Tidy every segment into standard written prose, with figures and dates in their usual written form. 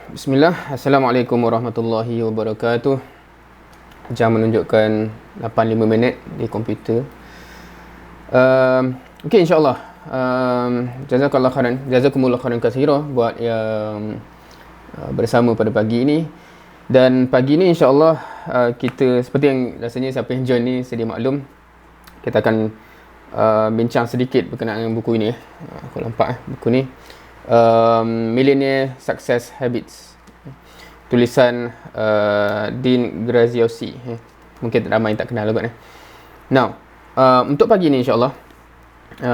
Bismillah. Assalamualaikum warahmatullahi wabarakatuh. Jam menunjukkan 8:05 minit di komputer. Okey, insyaAllah. Jazakallah khairan. Jazakumullah khairan katsira buat yang bersama pada pagi ini. Dan pagi ini insyaAllah kita, seperti yang rasanya siapa yang join ni sedia maklum, kita akan bincang sedikit berkenaan dengan buku ini. Aku nampak buku ni, Millionaire Success Habits, tulisan Dean Graziosi. Mungkin ramai tak kenal kot. Now, untuk pagi ni insyaAllah,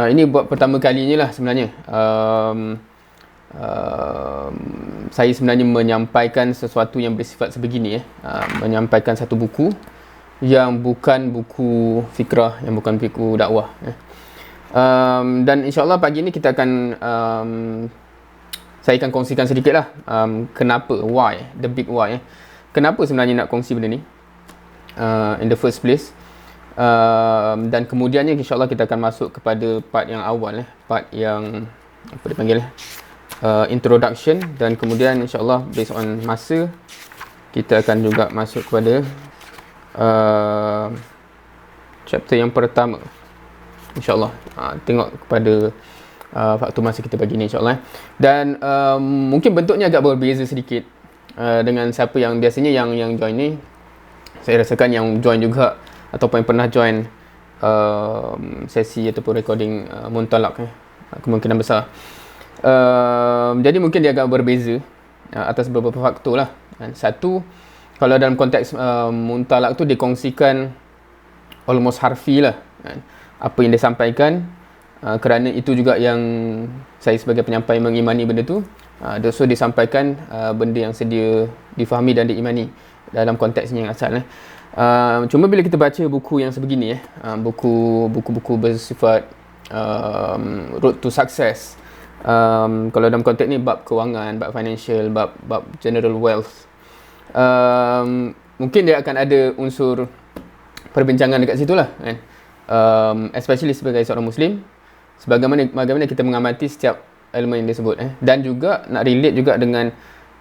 ini buat pertama kalinya lah sebenarnya. Saya sebenarnya menyampaikan sesuatu yang bersifat sebegini, menyampaikan satu buku yang bukan buku fikrah, yang bukan buku dakwah. Dan insyaAllah pagi ni kita akan saya akan kongsikan sedikit lah kenapa, why, the big why. Kenapa sebenarnya nak kongsi benda ni in the first place. Dan kemudiannya insyaAllah kita akan masuk kepada part yang awal, part yang apa dipanggil, introduction. Dan kemudian insyaAllah based on masa, kita akan juga masuk kepada chapter yang pertama insyaAllah. Tengok kepada waktu masa kita pagi ni insyaAllah. Dan mungkin bentuknya agak berbeza sedikit dengan siapa yang biasanya yang join ni. Saya rasakan yang join juga ataupun yang pernah join sesi ataupun recording Muntalaq, kemungkinan besar. Jadi mungkin dia agak berbeza atas beberapa faktor lah. Satu, kalau dalam konteks Muntalaq tu dikongsikan almost harfi lah, apa yang dia sampaikan. Kerana itu juga yang saya sebagai penyampai mengimani benda tu. So disampaikan benda yang sedia difahami dan diimani dalam konteksnya yang asal. Cuma bila kita baca buku yang sebegini, buku-buku bersifat road to success, kalau dalam konteks ni bab kewangan, bab financial, bab general wealth, mungkin dia akan ada unsur perbincangan dekat situ lah, kan? Especially sebagai seorang Muslim, bagaimana kita mengamati setiap elemen yang disebut, dan juga nak relate juga dengan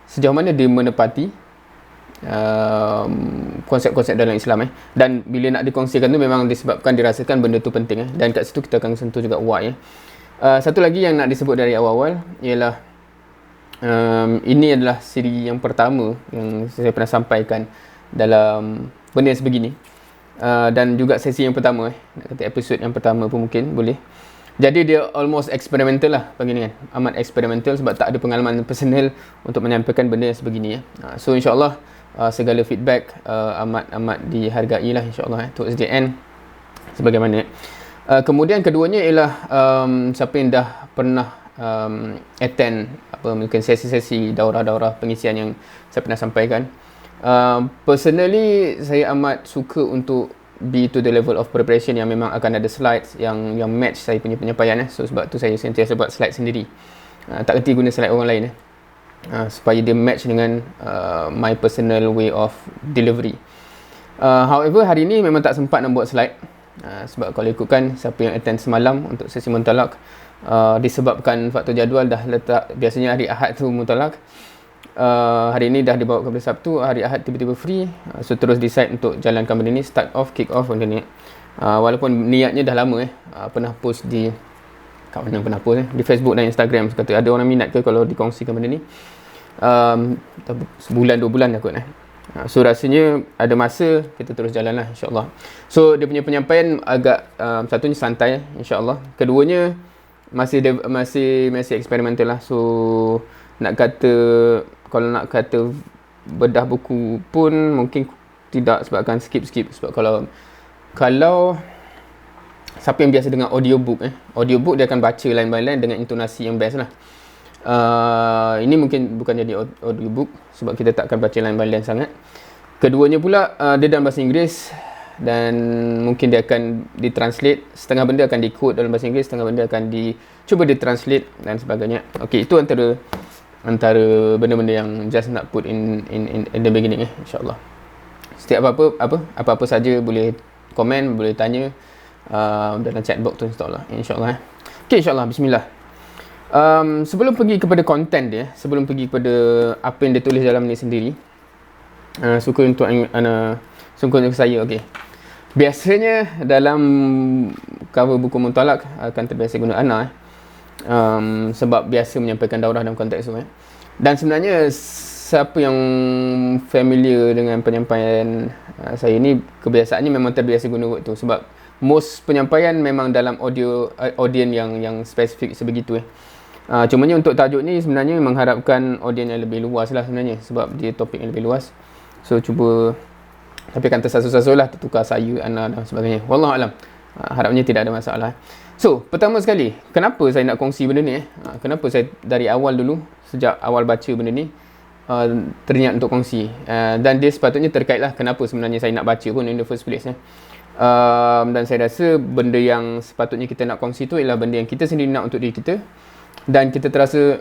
sejauh mana dia menepati konsep-konsep dalam Islam. Dan bila nak dikongsikan tu memang disebabkan dirasakan benda tu penting, dan kat situ kita akan sentuh juga why. Satu lagi yang nak disebut dari awal-awal ialah ini adalah siri yang pertama yang saya pernah sampaikan dalam benda yang sebegini, dan juga sesi yang pertama, nak kata episod yang pertama pun mungkin boleh. Jadi dia almost experimental lah pagi ni, kan. Amat experimental sebab tak ada pengalaman personal untuk menyampaikan benda yang sebegini. So insyaAllah segala feedback amat dihargai lah insyaAllah towards the end sebagaimana. Kemudian keduanya ialah siapa yang dah pernah attend mungkin sesi-sesi daurah-daurah pengisian yang saya pernah sampaikan. Personally saya amat suka untuk be to the level of preparation yang memang akan ada slides yang match saya punya penyampaian. So sebab tu saya sentiasa buat slide sendiri, tak kerti guna slide orang lain, supaya dia match dengan my personal way of delivery. However hari ni memang tak sempat nak buat slide, sebab kalau ikutkan siapa yang attend semalam untuk sesi Muntalaq, disebabkan faktor jadual dah letak, biasanya hari Ahad tu Muntalaq, hari ni dah dibawa kepada Sabtu, hari Ahad tiba-tiba free. So terus decide untuk jalankan benda ni, start off, kick off benda ni. Walaupun niatnya dah lama, pernah post di, kat mana pernah post di Facebook dan Instagram, kata ada orang minat ke kalau dikongsikan benda ni. Sebulan 2 bulan dah kot. So rasanya ada masa, kita terus jalan lah insyaAllah. So dia punya penyampaian agak satunya santai insyaAllah, keduanya masih eksperimental lah. So kalau nak kata bedah buku pun mungkin tidak, sebab akan skip. Sebab kalau siapa yang biasa dengan audiobook, audiobook dia akan baca line by line dengan intonasi yang best lah. Ini mungkin bukan jadi audiobook sebab kita tak akan baca line by line sangat. Keduanya pula dia dalam bahasa Inggeris, dan mungkin dia akan ditranslate, setengah benda akan di-quote dalam bahasa Inggeris, setengah benda akan cuba ditranslate dan sebagainya. Okey, itu antara benda-benda yang just nak put in the beginning, insyaAllah. Setiap apa-apa saja boleh komen, boleh tanya dalam chat box tu insyaAllah. Okey, insyaAllah, bismillah. Sebelum pergi kepada konten dia, sebelum pergi kepada apa yang dia tulis dalam ni sendiri, suka untuk saya, okey. Biasanya dalam cover buku Muntalaq akan terbiasa guna ana sebab biasa menyampaikan daurah dalam konteks tu. Dan sebenarnya siapa yang familiar dengan penyampaian saya ni, kebiasaannya memang terbiasa guna word tu, sebab most penyampaian memang dalam audience yang spesifik sebegitu. Cumanya untuk tajuk ni sebenarnya mengharapkan audience yang lebih luas lah sebenarnya, sebab dia topik yang lebih luas. So cuba, tapi akan tersasul-sasul lah, tertukar saya, ana dan sebagainya. Wallahualam. Harapnya tidak ada masalah. So, pertama sekali, kenapa saya nak kongsi benda ni? Kenapa saya dari awal dulu, sejak awal baca benda ni, terniat untuk kongsi. Dan dia sepatutnya terkait lah kenapa sebenarnya saya nak baca pun in the first place. Dan saya rasa benda yang sepatutnya kita nak kongsi tu ialah benda yang kita sendiri nak untuk diri kita, dan kita terasa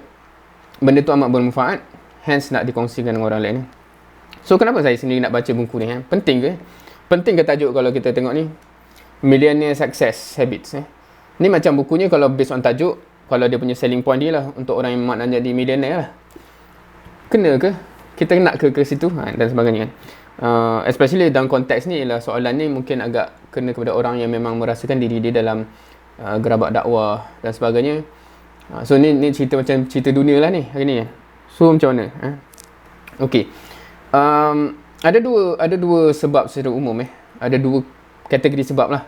benda tu amat bermanfaat, hence nak dikongsikan dengan orang lain. So, kenapa saya sendiri nak baca buku ni? Penting ke? Penting ke tajuk kalau kita tengok ni? Millionaire Success Habits. Ni macam bukunya kalau based on tajuk, kalau dia punya selling point dia lah untuk orang yang nak jadi millionaire lah. Kena ke? Kita nak ke situ? Dan sebagainya kan. Especially dalam konteks ni ialah soalan ni mungkin agak kena kepada orang yang memang merasakan diri dia dalam gerabak dakwah dan sebagainya. So ni cerita macam cerita dunia lah ni hari ni kan. So macam mana? Okay. Ada dua sebab secara umum. Ada dua kategori sebab lah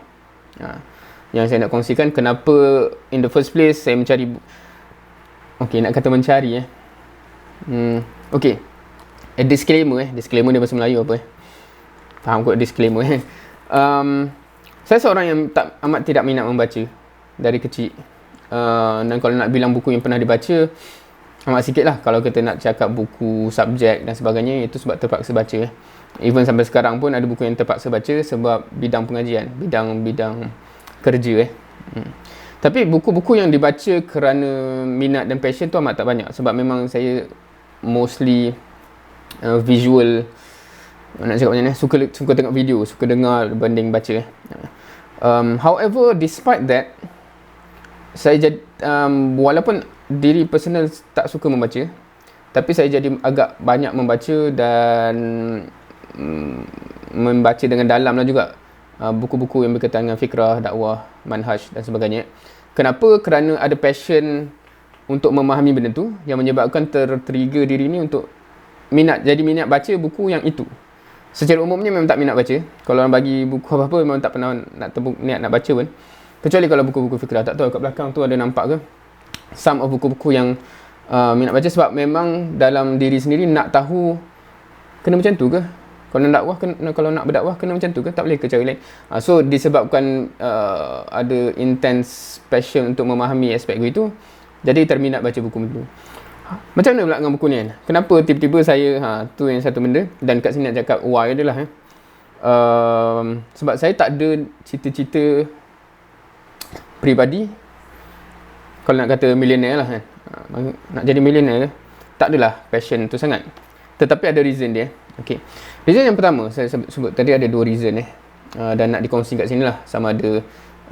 yang saya nak kongsikan kenapa in the first place saya mencari nak kata mencari disclaimer dia bahasa Melayu apa faham kot disclaimer saya seorang yang amat tidak minat membaca dari kecil, dan kalau nak bilang buku yang pernah dibaca amat sikit lah. Kalau kita nak cakap buku subjek dan sebagainya, itu sebab terpaksa baca. Even sampai sekarang pun ada buku yang terpaksa baca sebab bidang pengajian, bidang kerja. Tapi buku-buku yang dibaca kerana minat dan passion tu amat tak banyak, sebab memang saya mostly visual, nak cakap macam ni, suka tengok video, suka dengar berbanding baca. However, despite that, saya jadi walaupun diri personal tak suka membaca, tapi saya jadi agak banyak membaca dan membaca dengan dalam lah juga buku-buku yang berkaitan dengan fikrah, dakwah, manhaj dan sebagainya. Kenapa? Kerana ada passion untuk memahami benda tu yang menyebabkan tertrigger diri ni untuk jadi minat baca buku yang itu. Secara umumnya memang tak minat baca. Kalau orang bagi buku apa-apa memang tak pernah niat nak baca pun. Kecuali kalau buku-buku fikrah. Tak tahu kat belakang tu ada nampak ke some of buku-buku yang minat baca, sebab memang dalam diri sendiri nak tahu kena macam tu ke? Kalau nak berdakwah kena macam tu ke? Tak boleh ke cara lain? So disebabkan ada intense passion untuk memahami aspek itu, jadi terminat baca buku itu. Macam mana pula dengan buku ni kan? Kenapa tiba-tiba saya tu yang satu benda, dan kat sini nak cakap why dia lah. Sebab saya tak ada cita-cita peribadi kalau nak kata millionaire lah kan. Nak jadi millionaire tak adalah passion tu sangat, tetapi ada reason dia. Okay. Reason yang pertama saya sebut tadi, ada dua reason dan nak dikongsi kat sini lah, sama ada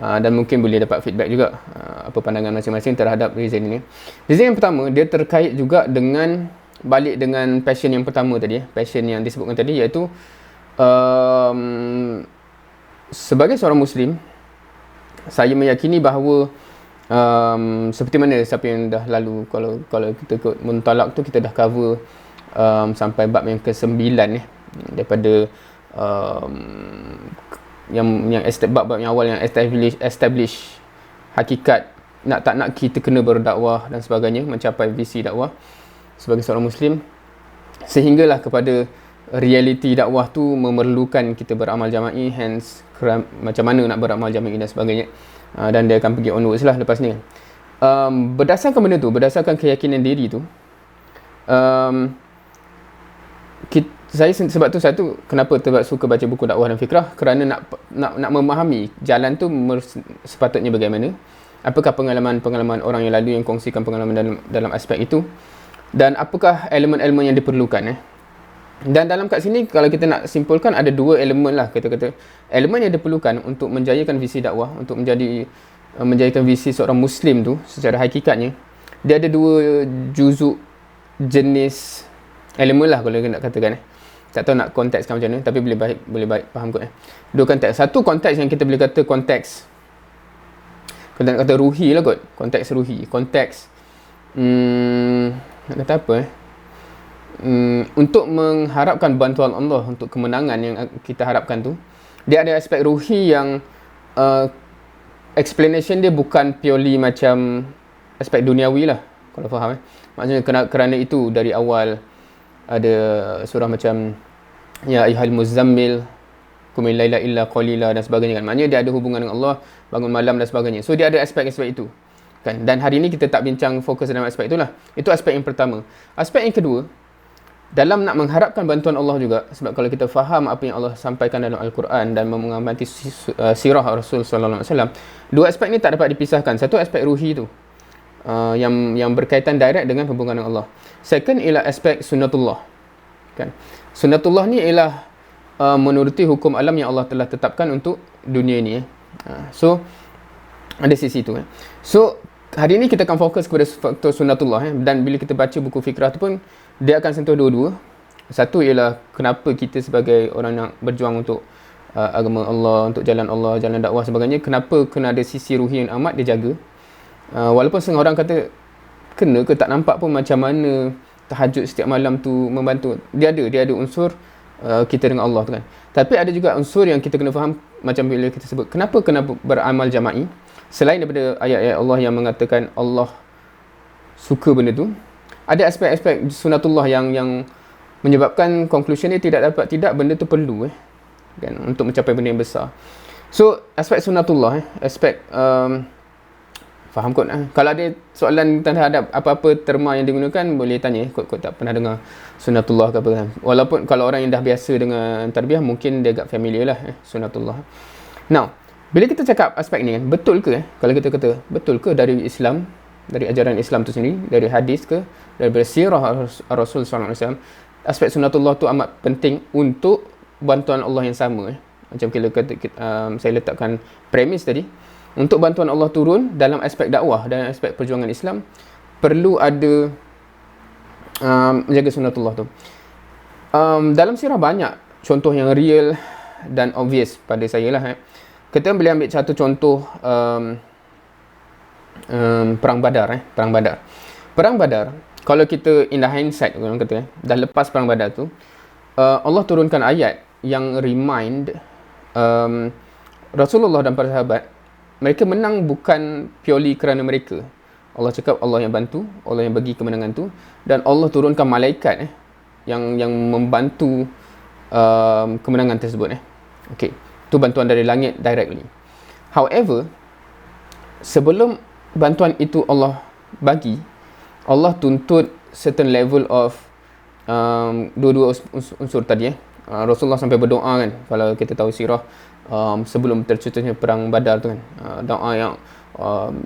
dan mungkin boleh dapat feedback juga apa pandangan masing-masing terhadap reason ini. Reason yang pertama, dia terkait juga dengan balik dengan passion yang pertama tadi, passion yang disebutkan tadi, iaitu sebagai seorang Muslim, saya meyakini bahawa seperti mana siapa yang dah lalu, kalau kita ikut Muntalaq tu, kita dah cover sampai bab yang ke-9 daripada yang bab yang awal yang establish hakikat tak nak kita kena berdakwah dan sebagainya, mencapai visi dakwah sebagai seorang Muslim, sehinggalah kepada realiti dakwah tu memerlukan kita beramal jama'i, hence macam mana nak beramal jama'i dan sebagainya. Dan dia akan pergi onwards lah lepas ni. Berdasarkan benda tu, berdasarkan keyakinan diri tu, sebab tu kenapa suka baca buku dakwah dan fikrah, kerana nak memahami jalan tu sepatutnya bagaimana, apakah pengalaman orang yang lalu yang kongsikan pengalaman dalam aspek itu, dan apakah elemen-elemen yang diperlukan. Dan dalam kat sini kalau kita nak simpulkan, ada dua elemen lah, kata-kata elemen yang diperlukan untuk menjayakan visi dakwah, untuk menjadikan visi seorang Muslim tu secara hakikatnya. dia ada dua juzuk jenis elemen lah kalau nak katakan. Tak tahu nak kontekskan macam mana, tapi boleh baik faham kot. Dua konteks. Satu konteks yang kita boleh kata konteks, kita nak kata ruhi lah kot. Konteks ruhi. Konteks nak kata apa untuk mengharapkan bantuan Allah untuk kemenangan yang kita harapkan tu, dia ada aspek ruhi yang explanation dia bukan purely macam aspek duniawi lah, kalau faham. Maksudnya kerana itu dari awal ada surah macam ya ayyuhal muzammil qumil laila illa qalila dan sebagainya kan. Maknanya dia ada hubungan dengan Allah, bangun malam dan sebagainya. So dia ada aspek-aspek itu kan. Dan hari ini kita tak bincang fokus dalam aspek itulah. Itu aspek yang pertama. Aspek yang kedua, dalam nak mengharapkan bantuan Allah juga, sebab kalau kita faham apa yang Allah sampaikan dalam Al-Quran dan mengamati sirah Rasul sallallahu alaihi wasallam, dua aspek ni tak dapat dipisahkan. Satu aspek ruhi tu yang berkaitan direct dengan hubungan dengan Allah. Second ialah aspek sunnatullah kan. Sunnatullah ni ialah menuruti hukum alam yang Allah telah tetapkan untuk dunia ni. So ada sisi tu. So hari ni kita akan fokus kepada faktor sunnatullah dan bila kita baca buku fikrah tu pun dia akan sentuh dua-dua. Satu ialah kenapa kita sebagai orang nak berjuang untuk agama Allah, untuk jalan Allah, jalan dakwah sebagainya, kenapa kena ada sisi ruhi yang amat dia jaga. Walaupun setengah orang kata kena ke tak nampak pun macam mana tahajud setiap malam tu membantu. Dia ada unsur kita dengan Allah tu kan. Tapi ada juga unsur yang kita kena faham, macam bila kita sebut kenapa kena beramal jama'i. Selain daripada ayat-ayat Allah yang mengatakan Allah suka benda tu, ada aspek-aspek sunatullah yang menyebabkan conclusion dia tidak benda tu perlu kan untuk mencapai benda yang besar. So aspek sunatullah aspek faham kot. Kalau ada soalan terhadap apa-apa terma yang digunakan, boleh tanya. Kot tak pernah dengar sunnatullah ke apa kan. Walaupun kalau orang yang dah biasa dengan tarbiyah, mungkin dia agak familiar lah sunnatullah. Now, bila kita cakap aspek ni kan, betul ke kalau kita kata, betul ke dari Islam, dari ajaran Islam tu sendiri, dari hadis ke, daripada sirah Rasul SAW, aspek sunnatullah tu amat penting untuk bantuan Allah yang sama. Macam saya letakkan premis tadi, untuk bantuan Allah turun dalam aspek dakwah dan aspek perjuangan Islam, perlu ada menjaga sunnatullah tu. Dalam sirah banyak contoh yang real dan obvious pada saya lah. Kita boleh ambil satu contoh Perang Badar. Perang Badar, kalau kita in the hindsight, orang kata dah lepas Perang Badar tu, Allah turunkan ayat yang remind Rasulullah dan para sahabat, mereka menang bukan purely kerana mereka. Allah cakap Allah yang bantu, Allah yang bagi kemenangan tu, dan Allah turunkan malaikat yang membantu kemenangan tersebut. Okay, tu bantuan dari langit directly. However, sebelum bantuan itu Allah bagi, Allah tuntut certain level of dua-dua unsur tadi. Rasulullah sampai berdoa kan, kalau kita tahu sirah, sebelum tercetusnya perang Badar tu kan, doa yang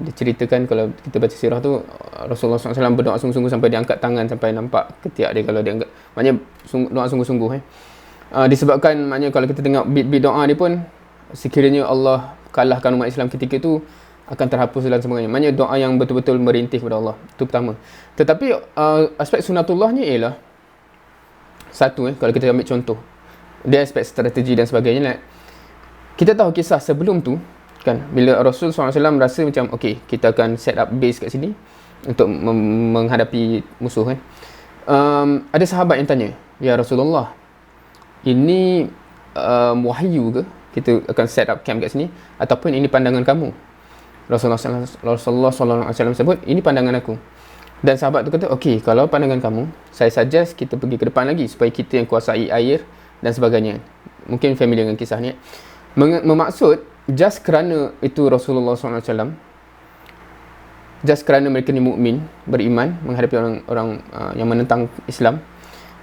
diceritakan kalau kita baca sirah tu, Rasulullah SAW berdoa sungguh-sungguh sampai dia angkat tangan sampai nampak ketiak dia kalau dia angkat. Maknanya doa sungguh-sungguh. Disebabkan maknanya kalau kita tengok beat doa dia pun, sekiranya Allah kalahkan umat Islam ketika tu, akan terhapus dan sebagainya. Maknanya doa yang betul-betul merintih kepada Allah. Itu pertama. Tetapi aspek sunatullahnya ialah satu, kalau kita ambil contoh, dia aspek strategi dan sebagainya lah. Kita tahu kisah sebelum tu kan, bila Rasul SAW rasa macam okay, kita akan set up base kat sini untuk menghadapi musuh kan. Ada sahabat yang tanya, ya Rasulullah, ini wahyu ke kita akan set up camp kat sini, ataupun ini pandangan kamu? Rasulullah SAW sebut, ini pandangan aku. Dan sahabat tu kata, okey, kalau pandangan kamu, saya suggest kita pergi ke depan lagi supaya kita yang kuasai air dan sebagainya. Mungkin familiar dengan kisah ni. Bermaksud, just kerana itu Rasulullah SAW, just kerana mereka ni mukmin, beriman, menghadapi orang yang menentang Islam,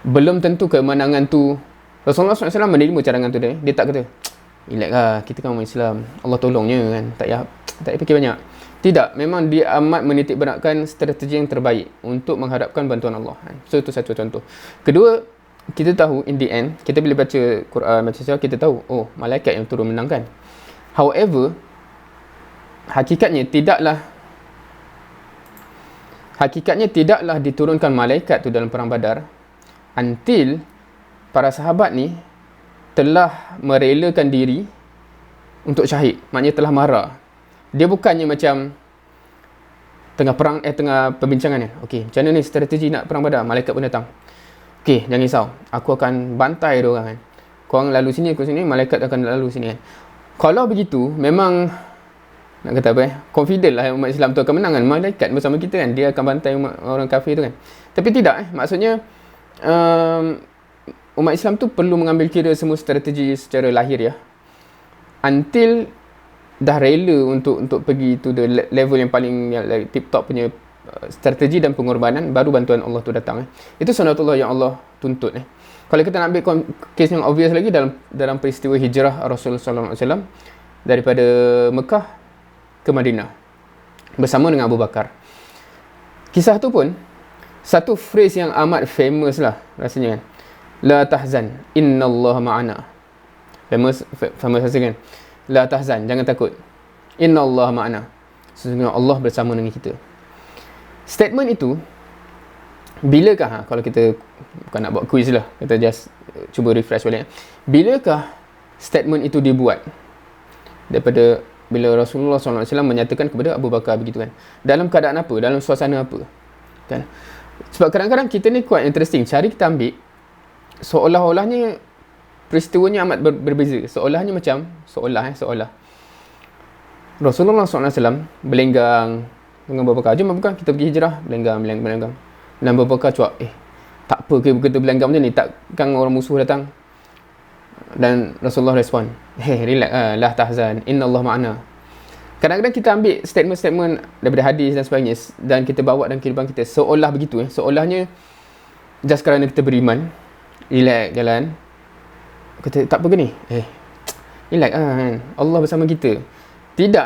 belum tentu kemenangan tu. Rasulullah SAW menerima cadangan tu dia. Dia tak kata, relax lah, kita kan orang Islam, Allah tolongnya kan, tak payah fikir banyak. Tidak, memang dia amat menitik beratkan strategi yang terbaik untuk mengharapkan bantuan Allah. So itu satu contoh. Kedua, kita tahu in the end, kita bila baca Quran, baca sejarah, kita tahu, oh, malaikat yang turun menangkan. However, hakikatnya hakikatnya tidaklah diturunkan malaikat tu dalam perang Badar until para sahabat ni telah merelakan diri untuk syahid. Maknanya telah marah. Dia bukannya macam tengah perang, tengah perbincangan ni. Okey, macam mana ni strategi nak perang Badar? Malaikat pun datang. Okey, jangan risau. Aku akan bantai dia orang kan. Korang lalu sini, aku sini, malaikat akan lalu sini kan. Kalau begitu, memang nak kata apa confident lah umat Islam tu akan menang kan. Malaikat bersama kita kan. Dia akan bantai orang kafir tu kan. Tapi tidak maksudnya umat Islam tu perlu mengambil kira semua strategi secara lahir ya. Until dah rela untuk pergi to the level yang paling like, tip top punya strategi dan pengorbanan, baru bantuan Allah tu datang. Itu sunatullah yang Allah tuntut. Kalau kita nak ambil kes yang obvious lagi dalam peristiwa hijrah Rasulullah SAW daripada Mekah ke Madinah bersama dengan Abu Bakar. Kisah tu pun satu phrase yang amat famous lah rasanya kan. La tahzan, innallaha ma'ana. Famous kan. La tahzan, jangan takut. Innallaha ma'ana. Sesungguhnya Allah bersama dengan kita. Statement itu bilakah kalau kita bukan nak buat quiz lah, kita just cuba refresh balik. Bilakah statement itu dibuat? Daripada bila Rasulullah SAW menyatakan kepada Abu Bakar begitu kan. Dalam keadaan apa? Dalam suasana apa? Kan? Sebab kadang-kadang kita ni quite interesting. Cara kita ambil seolah-olahnya peristiwanya amat berbeza. Seolahnya macam seolah Rasulullah SAW berlenggang dengan Abu Bakar. Jom Abu Bakar, kita pergi hijrah. Berlenggang. Dan Abu Bakar cuak, tak apa ke kita berlenggang macam ni? Takkan orang musuh datang? Dan Rasulullah respon, relax lah, la tahzan, innallaha ma'ana. Kadang-kadang kita ambil statement-statement daripada hadis dan sebagainya dan kita bawa dalam kehidupan kita seolah begitu. Seolahnya just kerana kita beriman, relax jalan. Kata, tak apa ke ni? Relax kan, Allah bersama kita. Tidak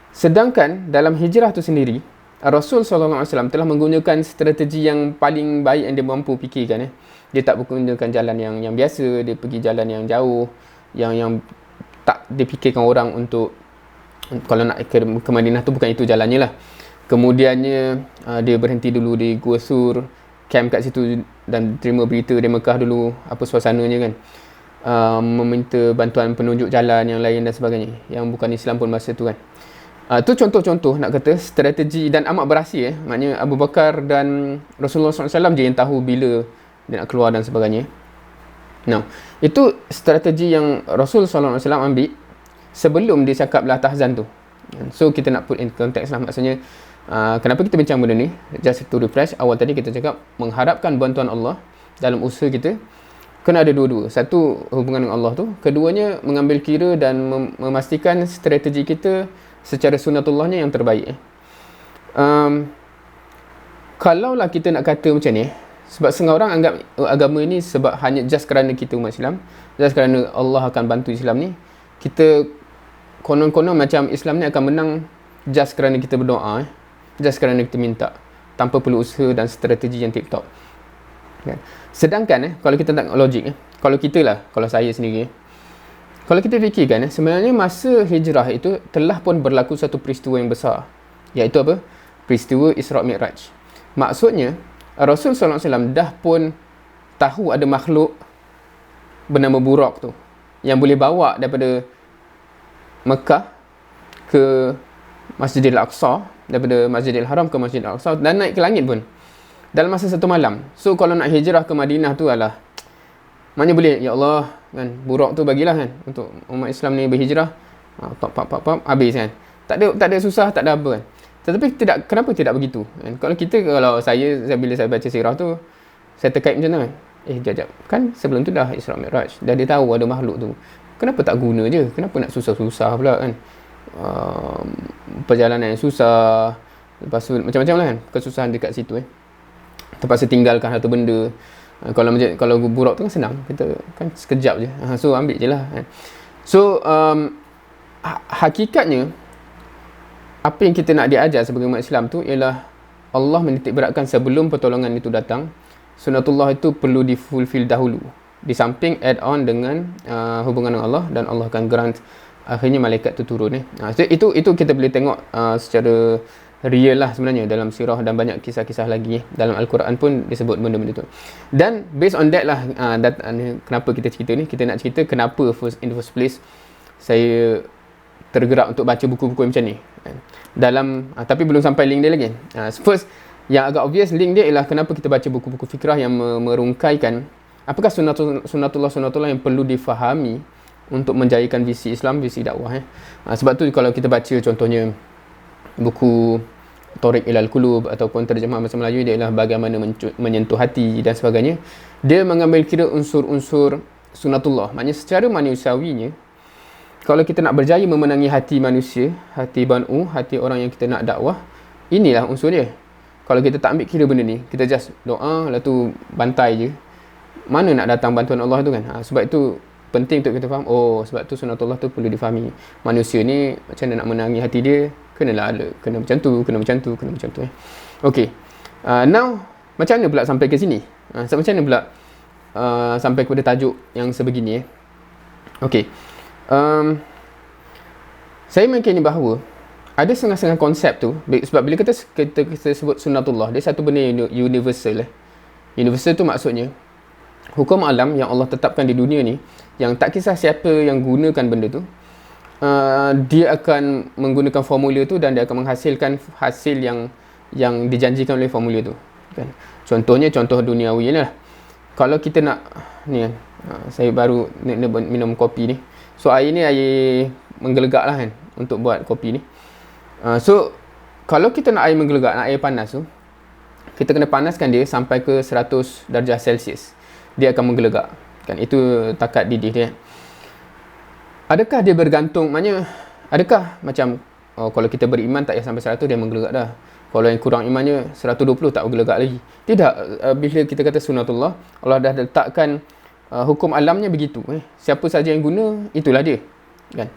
Sedangkan dalam hijrah tu sendiri, Rasul SAW telah menggunakan strategi yang paling baik yang dia mampu fikirkan. Dia tak menggunakan jalan yang biasa, dia pergi jalan yang jauh, yang tak dipikirkan orang untuk, kalau nak ke Madinah tu bukan itu jalannya lah. Kemudiannya dia berhenti dulu di Gua Sur, camp kat situ dan terima berita dari Mekah dulu, apa suasananya kan. Meminta bantuan penunjuk jalan yang lain dan sebagainya, yang bukan Islam pun masa tu kan. Tu contoh-contoh nak kata strategi dan amat berhasil. Maknanya Abu Bakar dan Rasulullah SAW je yang tahu bila dia nak keluar dan sebagainya. Nah, itu strategi yang Rasul SAW ambil sebelum dia cakap la tahzan tu. So kita nak put in context lah. Maksudnya kenapa kita bincang benda ni? Just to refresh, awal tadi kita cakap mengharapkan bantuan Allah dalam usaha kita. Kena ada dua-dua. Satu, hubungan dengan Allah tu. Keduanya, mengambil kira dan memastikan strategi kita secara sunatullahnya yang terbaik. Kalaulah kita nak kata macam ni, sebab setengah orang anggap agama ni sebab hanya just kerana kita umat Islam, just kerana Allah akan bantu Islam ni, kita konon-konon macam Islam ni akan menang just kerana kita berdoa, just kerana kita minta, tanpa perlu usaha dan strategi yang tip top. Sedangkan kalau kita tak logik, kalau saya sendiri, kalau kita fikirkan, sebenarnya masa hijrah itu telah pun berlaku satu peristiwa yang besar, iaitu apa? Peristiwa Isra' Mi'raj. Maksudnya Rasul SAW dah pun tahu ada makhluk bernama Buraq tu yang boleh bawa daripada Mekah ke Masjidil Aqsa, daripada Masjidil Haram ke Masjidil Aqsa, dan naik ke langit pun dalam masa satu malam. So kalau nak hijrah ke Madinah tu adalah, maknanya boleh, ya Allah kan, Buraq tu bagilah kan untuk umat Islam ni berhijrah, habis kan. Tak ada susah, tak ada apa kan. Tetapi kenapa tidak begitu kan? Kalau saya bila saya baca sirah tu, saya terkait macam mana kan? Jap kan sebelum tu dah Isra' Mi'raj, dah dia tahu ada makhluk tu, kenapa tak guna je? Kenapa nak susah-susah pula kan? Perjalanan yang susah, lepas tu macam-macam lah kan, kesusahan dekat situ terpaksa tinggalkan satu benda. Kalau Buraq tu kan senang, kita kan sekejap je, so ambil je lah kan. So hakikatnya apa yang kita nak diajar sebagai umat Islam tu ialah Allah menitik beratkan sebelum pertolongan itu datang, sunatullah itu perlu di-fulfill dahulu, di samping add on dengan hubungan dengan Allah, dan Allah akan grant akhirnya malaikat tu turun. So itu kita boleh tengok secara real lah sebenarnya dalam sirah dan banyak kisah-kisah lagi dalam Al-Quran pun disebut benda-benda tu. Dan based on that lah kenapa kita cerita ni, kita nak cerita kenapa in the first place saya tergerak untuk baca buku-buku macam ni dalam tapi belum sampai link dia lagi. First, yang agak obvious link dia ialah kenapa kita baca buku-buku fikrah yang merungkaikan apakah sunatullah yang perlu difahami untuk menjayakan visi Islam, visi dakwah. Sebab tu kalau kita baca contohnya buku Thariq ilal Qulub ataupun terjemahan bahasa Melayu dia ialah bagaimana menyentuh hati dan sebagainya, dia mengambil kira unsur-unsur sunatullah. Maknanya secara manusiawinya, kalau kita nak berjaya memenangi hati manusia, hati ban'u, hati orang yang kita nak dakwah, inilah unsur dia. Kalau kita tak ambil kira benda ni, kita just doa, lepas tu bantai je, mana nak datang bantuan Allah tu kan. Sebab itu penting untuk kita faham, sebab tu sunatullah tu perlu difahami. Manusia ni macam mana nak menangi hati dia, kena macam tu. Okay, now macam mana pula sampai ke sini? Macam mana pula sampai kepada tajuk yang sebegini? Okay, saya meyakini bahawa ada setengah-setengah konsep tu, sebab bila kita sebut sunatullah, dia satu benda yang universal. Universal tu maksudnya hukum alam yang Allah tetapkan di dunia ni, yang tak kisah siapa yang gunakan benda tu, dia akan menggunakan formula tu dan dia akan menghasilkan hasil yang dijanjikan oleh formula tu kan. Contohnya contoh duniawi ni lah. Kalau kita nak ni kan, saya baru minum kopi ni, so air ni air menggelegak lah kan untuk buat kopi ni. So kalau kita nak air menggelegak, nak air panas tu, kita kena panaskan dia sampai ke 100 darjah Celsius, dia akan menggelegak kan. Itu takat didih dia. Adakah dia bergantung, maknanya adakah macam kalau kita beriman tak payah sampai 100 dia menggelegak dah, kalau yang kurang imannya 120 tak bergelegak lagi? Tidak. Bila kita kata sunatullah, Allah dah letakkan hukum alamnya begitu. Siapa saja yang guna, itulah dia kan.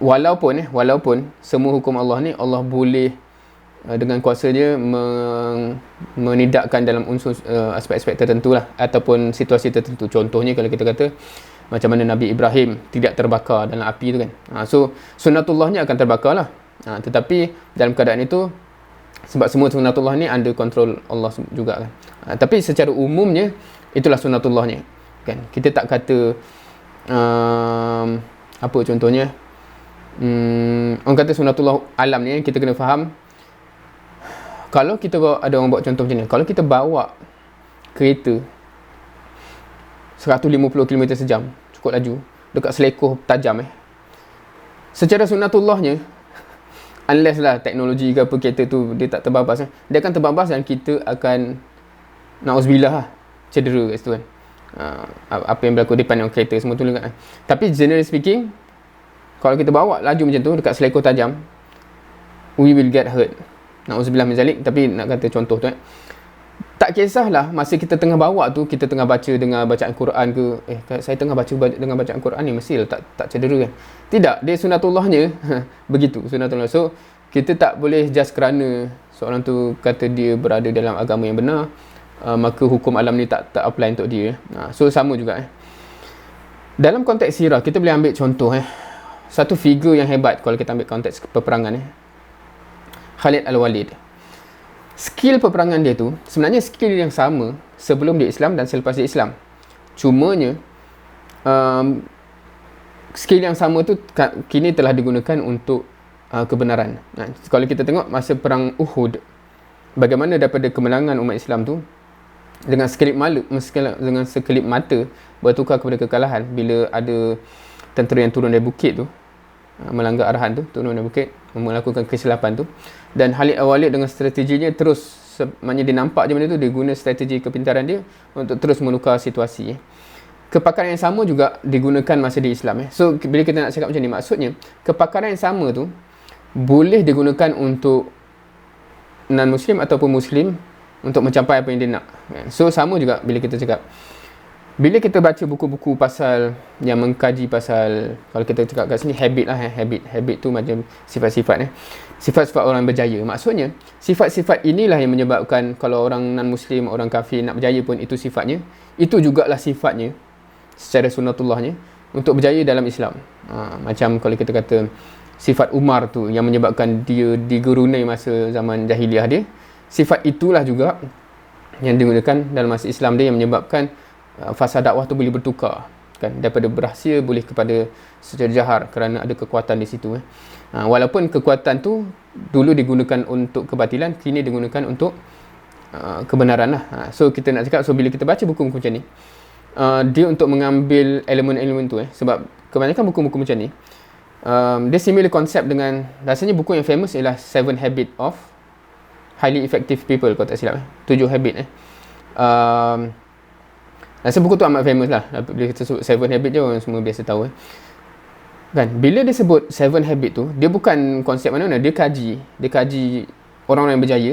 Walaupun semua hukum Allah ni Allah boleh dengan kuasa dia menidakkan dalam unsur aspek-aspek tertentu lah, ataupun situasi tertentu. Contohnya kalau kita kata macam mana Nabi Ibrahim tidak terbakar dalam api tu kan. So sunatullahnya akan terbakar lah. Tetapi dalam keadaan itu, sebab semua sunatullah ni under control Allah juga kan. Tapi secara umumnya itulah sunatullahnya kan. Kita tak kata apa contohnya, orang kata sunatullah alam ni, kita kena faham. Kalau kita ada orang buat contoh macam ni, kalau kita bawa kereta 150 km sejam cukup laju dekat selekoh tajam secara sunatullahnya, unless lah teknologi ke apa kereta tu dia tak terbabas, dia akan terbabas dan kita akan na'uzubillah lah, cedera kat situ kan. Apa yang berlaku depan dengan kereta semua tu kan. Tapi generally speaking, kalau kita bawa laju macam tu dekat selekoh tajam, we will get hurt, na'uzubillah min zalik. Tapi nak kata contoh tu tak kisahlah masa kita tengah bawa tu, kita tengah baca dengan bacaan Quran ke, saya tengah baca dengan bacaan Quran ni, mesti tak cedera kan. Tidak, dia sunatullahnya begitu, sunatullah. So kita tak boleh just kerana seorang tu kata dia berada dalam agama yang benar, maka hukum alam ni tak apply untuk dia. So sama juga dalam konteks sirah, kita boleh ambil contoh satu figure yang hebat kalau kita ambil konteks peperangan Khalid Al-Walid. Skill peperangan dia tu sebenarnya skill yang sama sebelum dia Islam dan selepas dia Islam. Cumanya skill yang sama tu kini telah digunakan untuk kebenaran. Kalau kita tengok masa perang Uhud, bagaimana daripada kemenangan umat Islam tu dengan sekelip mata bertukar kepada kekalahan bila ada tentera yang turun dari bukit tu, melanggar arahan tu, turun dari bukit, melakukan kesilapan tu. Dan Khalid Al-Walid dengan strateginya terus, maknanya dia nampak je benda tu, dia guna strategi kepintaran dia untuk terus menukar situasi. Kepakaran yang sama juga digunakan masa di Islam. So bila kita nak cakap macam ni, maksudnya kepakaran yang sama tu boleh digunakan untuk non-Muslim ataupun Muslim untuk mencapai apa yang dia nak. So sama juga bila kita cakap, bila kita baca buku-buku pasal yang mengkaji pasal, kalau kita cakap kat sini habit lah, habit tu macam sifat-sifat sifat-sifat orang berjaya. Maksudnya sifat-sifat inilah yang menyebabkan kalau orang non-Muslim, orang kafir nak berjaya pun itu sifatnya, itu jugalah sifatnya secara sunatullahnya untuk berjaya dalam Islam. Macam kalau kita kata sifat Umar tu yang menyebabkan dia digurunai masa zaman jahiliah dia. Sifat itulah juga yang digunakan dalam masa Islam dia, yang menyebabkan fasa dakwah tu boleh bertukar kan, daripada berhasil boleh kepada secara jahar, kerana ada kekuatan di situ. Walaupun kekuatan tu dulu digunakan untuk kebatilan, kini digunakan untuk kebenaran lah. So kita nak cakap, so bila kita baca buku-buku macam ni, dia untuk mengambil elemen-elemen tu sebab kebanyakan buku-buku macam ni dia similar konsep dengan, rasanya buku yang famous ialah 7 Habits of Highly Effective People, kalau tak silap 7 habit rasa buku tu amat famous lah. Bila kita sebut 7 Habits je, orang semua biasa tahu kan. Bila dia sebut 7 habit tu, dia bukan konsep mana-mana, dia kaji orang-orang yang berjaya,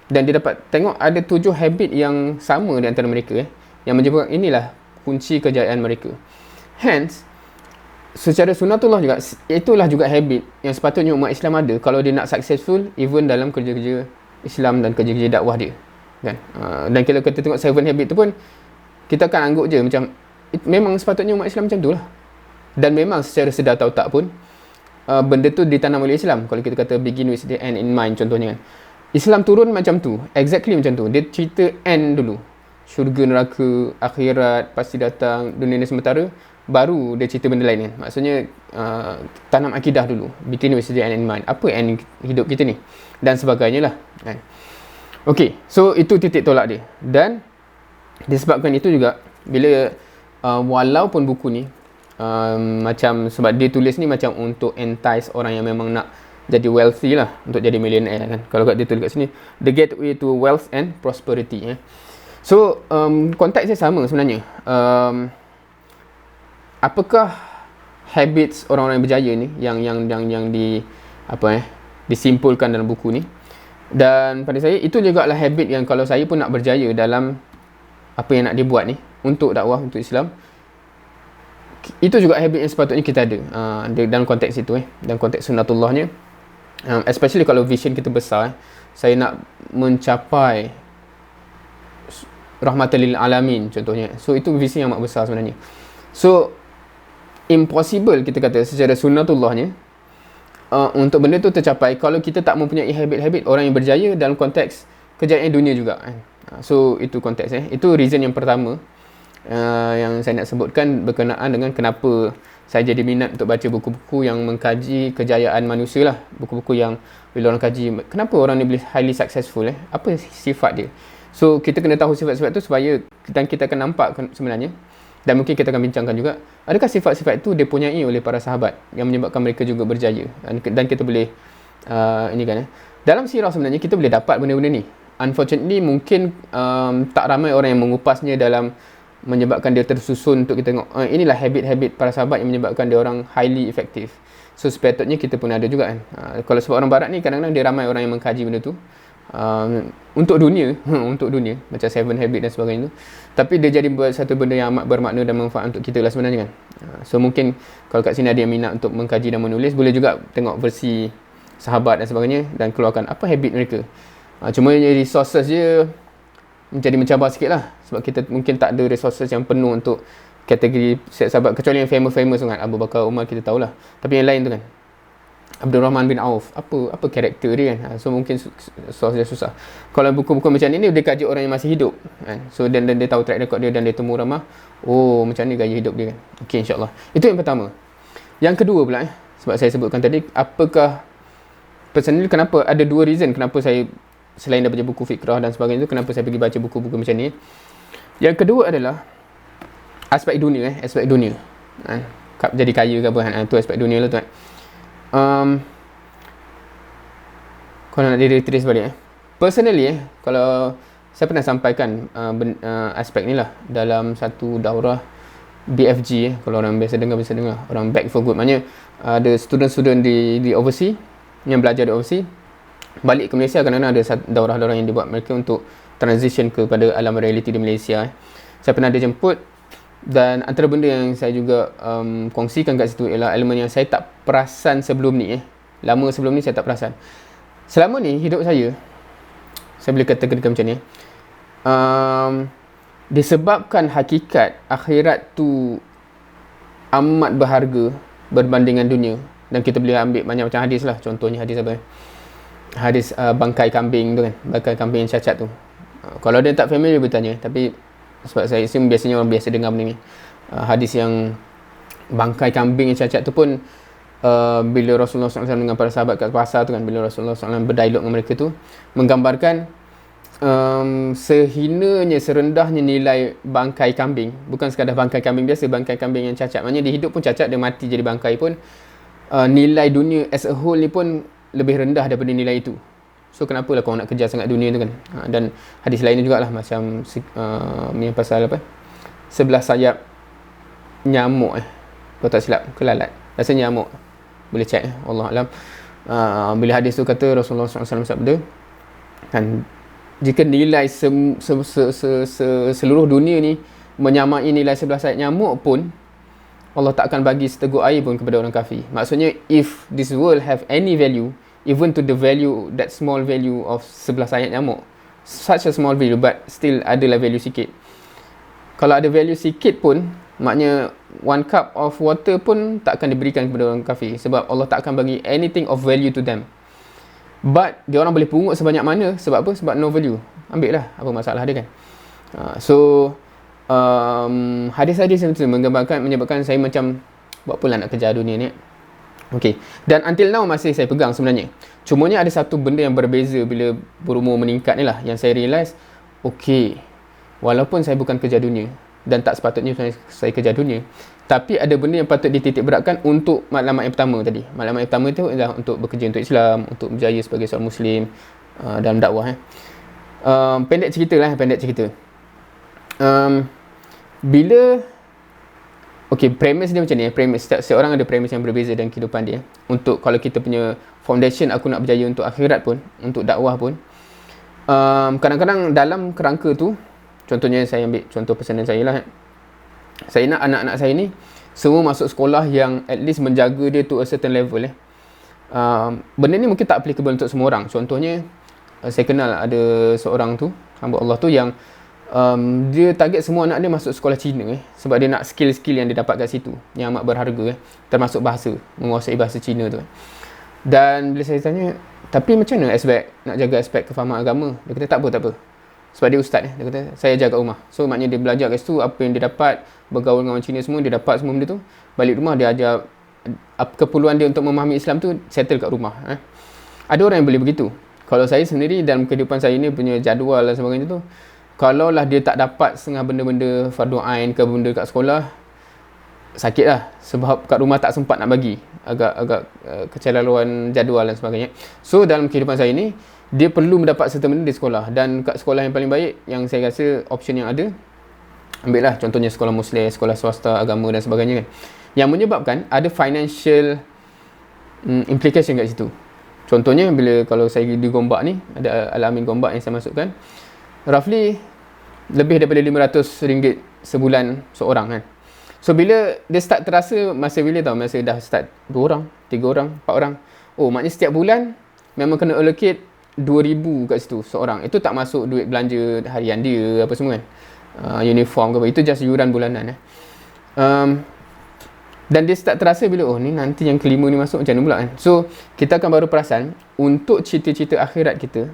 dan dia dapat tengok ada 7 habit yang sama di antara mereka yang menyebabkan inilah kunci kejayaan mereka. Hence, secara sunnatullah juga, itulah juga habit yang sepatutnya umat Islam ada kalau dia nak successful even dalam kerja-kerja Islam dan kerja-kerja dakwah dia kan. Dan kalau kita tengok 7 habit tu pun, kita akan anggap je macam memang sepatutnya umat Islam macam tu lah. Dan memang secara sedar atau tak pun benda tu ditanam oleh Islam. Kalau kita kata begin with the end in mind contohnya kan, Islam turun macam tu, exactly macam tu. Dia cerita end dulu, syurga, neraka, akhirat, pasti datang, dunia ni sementara, baru dia cerita benda lain kan. Maksudnya tanam akidah dulu, begin with the end in mind, apa end hidup kita ni dan sebagainya lah kan. Okay, so itu titik tolak dia. Dan disebabkan itu juga, bila walaupun buku ni macam, sebab dia tulis ni macam untuk entice orang yang memang nak jadi wealthy lah, untuk jadi millionaire kan. Kalau dia tulis kat sini, the gateway to wealth and prosperity So konteks dia sama sebenarnya. Apakah habits orang-orang yang berjaya ni yang disimpulkan dalam buku ni? Dan pada saya itu juga lah habit yang kalau saya pun nak berjaya dalam apa yang nak dibuat ni untuk dakwah, untuk Islam, itu juga habit yang sepatutnya kita ada dalam konteks itu dalam konteks sunnatullahnya. Especially kalau vision kita besar, saya nak mencapai rahmatan lil alamin contohnya. So itu vision yang amat besar sebenarnya. So impossible kita kata secara sunnatullahnya untuk benda tu tercapai kalau kita tak mempunyai habit-habit orang yang berjaya dalam konteks kejayaan dunia juga So itu konteks itu reason yang pertama yang saya nak sebutkan berkenaan dengan kenapa saya jadi minat untuk baca buku-buku yang mengkaji kejayaan manusia lah. Buku-buku yang bila orang kaji kenapa orang ni boleh highly successful apa sifat dia. So kita kena tahu sifat-sifat tu supaya kita akan nampak sebenarnya, dan mungkin kita akan bincangkan juga, adakah sifat-sifat itu dipunyai oleh para sahabat yang menyebabkan mereka juga berjaya, dan kita boleh dalam sirah sebenarnya kita boleh dapat benda-benda ni. Unfortunately mungkin tak ramai orang yang mengupasnya dalam menyebabkan dia tersusun untuk kita tengok inilah habit-habit para sahabat yang menyebabkan dia orang highly effective. So sepatutnya kita pun ada juga kan. Kalau sebab orang barat ni kadang-kadang dia ramai orang yang mengkaji benda tu untuk dunia untuk dunia macam 7 habit dan sebagainya tu, tapi dia jadi satu benda yang amat bermakna dan manfaat untuk kita lah sebenarnya kan. So mungkin kalau kat sini ada yang minat untuk mengkaji dan menulis, boleh juga tengok versi sahabat dan sebagainya dan keluarkan apa habit mereka. Cuma resources je menjadi mencabar sikit lah, sebab kita mungkin tak ada resources yang penuh untuk kategori sahabat, kecuali yang famous kan, Abu Bakar, Umar kita tahulah, tapi yang lain tu kan, Abdul Rahman bin Auf, apa karakter dia kan. So mungkin source dia susah. Kalau buku-buku macam ni dia kaji orang yang masih hidup kan. So dan dia tahu track record dia dan dia temu ramah, oh macam ni gaya hidup dia kan. Okey, insyaAllah itu yang pertama. Yang kedua pula sebab saya sebutkan tadi, apakah personally kenapa ada dua reason kenapa saya selain daripada buku fikrah dan sebagainya tu, kenapa saya pergi baca buku-buku macam ni. Yang kedua adalah aspek dunia aspek dunia jadi kaya ke apa tu aspek dunia lah tu kalau nak diri-trace balik personally kalau saya pernah sampaikan aspek ni lah dalam satu daurah BFG kalau orang biasa dengar orang back for good, maknanya ada student-student di overseas yang belajar di overseas balik ke Malaysia, kadang-kadang ada daurah-daurah yang dibuat mereka untuk transition kepada alam reality di Malaysia. Saya pernah dijemput, dan antara benda yang saya juga kongsikan kat situ ialah elemen yang saya tak perasan sebelum ni lama sebelum ni saya tak perasan. Selama ni hidup saya boleh katakan macam ni, disebabkan hakikat akhirat tu amat berharga berbandingan dunia, Dan kita boleh ambil banyak macam hadis lah. Contohnya hadis apa? Hadis bangkai kambing tu kan, bangkai kambing yang cacat tu. Kalau dia tak familiar bertanya, tapi sebab saya assume biasanya orang biasa dengar benda ni. Hadis yang bangkai kambing yang cacat tu pun bila Rasulullah SAW dengan para sahabat kat pasar tu kan, bila Rasulullah SAW berdialog dengan mereka tu, menggambarkan sehinanya, serendahnya nilai bangkai kambing. Bukan sekadar bangkai kambing biasa, bangkai kambing yang cacat. Maksudnya dia hidup pun cacat, dia mati jadi bangkai pun, nilai dunia as a whole ni pun lebih rendah daripada nilai itu. So kenapa lah kau nak kejar sangat dunia tu kan? Dan hadis lain jugalah, macam yang pasal apa, 11 sayap nyamuk kalau tak silap, ke lalat, rasanya nyamuk, boleh check Wallahualam. Bila hadis tu kata Rasulullah SAW sabda kan, jika nilai seluruh dunia ni menyamai nilai 11 sayap nyamuk pun, Allah tak akan bagi seteguk air pun kepada orang kafir. Maksudnya, if this world have any value, even to the value, that small value of 11 ayat nyamuk, such a small value, but still adalah value sikit. Kalau ada value sikit pun, maknanya 1 cup of water pun tak akan diberikan kepada orang kafir, sebab Allah tak akan bagi anything of value to them. But dia orang boleh pungut sebanyak mana. Sebab apa? Sebab no value. Ambil lah, apa masalah dia kan. Hadis-hadis yang itu menyebabkan saya macam, buat pula nak kejar dunia ni. Okay. Dan until now masih saya pegang sebenarnya. Cumanya ada satu benda yang berbeza bila berumur meningkat ni lah, yang saya realise, okay, walaupun saya bukan kejar dunia, dan tak sepatutnya saya kejar dunia, tapi ada benda yang patut dititik beratkan untuk maklumat yang pertama tadi. Maklumat yang pertama tu adalah untuk bekerja untuk Islam, untuk berjaya sebagai seorang Muslim dalam dakwah. Pendek cerita lah, bila premise dia macam ni. Premise, setiap orang ada premise yang berbeza dalam kehidupan dia. Untuk kalau kita punya foundation, aku nak berjaya untuk akhirat pun, untuk dakwah pun, kadang-kadang dalam kerangka tu, contohnya saya ambil contoh pesanan saya lah, saya nak anak-anak saya ni semua masuk sekolah yang at least menjaga dia to a certain level. Benda ni mungkin tak applicable untuk semua orang. Contohnya, saya kenal ada seorang tu, hamba Allah tu, yang dia target semua anak dia masuk sekolah Cina sebab dia nak skill-skill yang dia dapat kat situ yang amat berharga, termasuk bahasa, menguasai bahasa Cina tu. Dan bila saya tanya, tapi macam mana nak jaga aspek kefahaman agama? Dia kata tak apa. Sebab dia ustaz. Dia kata saya jaga rumah. So maknanya dia belajar kat situ, apa yang dia dapat, bergaul dengan orang Cina semua, dia dapat semua benda tu, balik rumah dia ajar keperluan dia untuk memahami Islam tu, settle kat rumah. Ada orang yang boleh begitu. Kalau saya sendiri dalam kehidupan saya ni punya jadual dan sebagainya tu, kalaulah dia tak dapat setengah benda-benda fardu ain ke benda kat sekolah, sakit lah. Sebab kat rumah tak sempat nak bagi, agak kecelaluan jadual dan sebagainya. So dalam kehidupan saya ni, dia perlu mendapat serta benda di sekolah. Dan kat sekolah yang paling baik, yang saya rasa option yang ada, ambil lah contohnya sekolah Muslim, sekolah swasta, agama dan sebagainya kan, yang menyebabkan ada financial implication kat situ. Contohnya kalau saya di Gombak ni, ada Al-Amin Gombak yang saya masukkan, roughly lebih daripada RM500 sebulan seorang kan. So bila dia start terasa, masa bila tau, masa dah start 2 orang, 3 orang, 4 orang, maknanya setiap bulan memang kena allocate 2,000 kat situ seorang. Itu tak masuk duit belanja harian dia apa semua kan, uniform ke apa, itu just yuran bulanan. Dan dia start terasa bila ni nanti yang kelima ni masuk, macam mana pula kan. So kita akan baru perasan untuk cita-cita akhirat kita,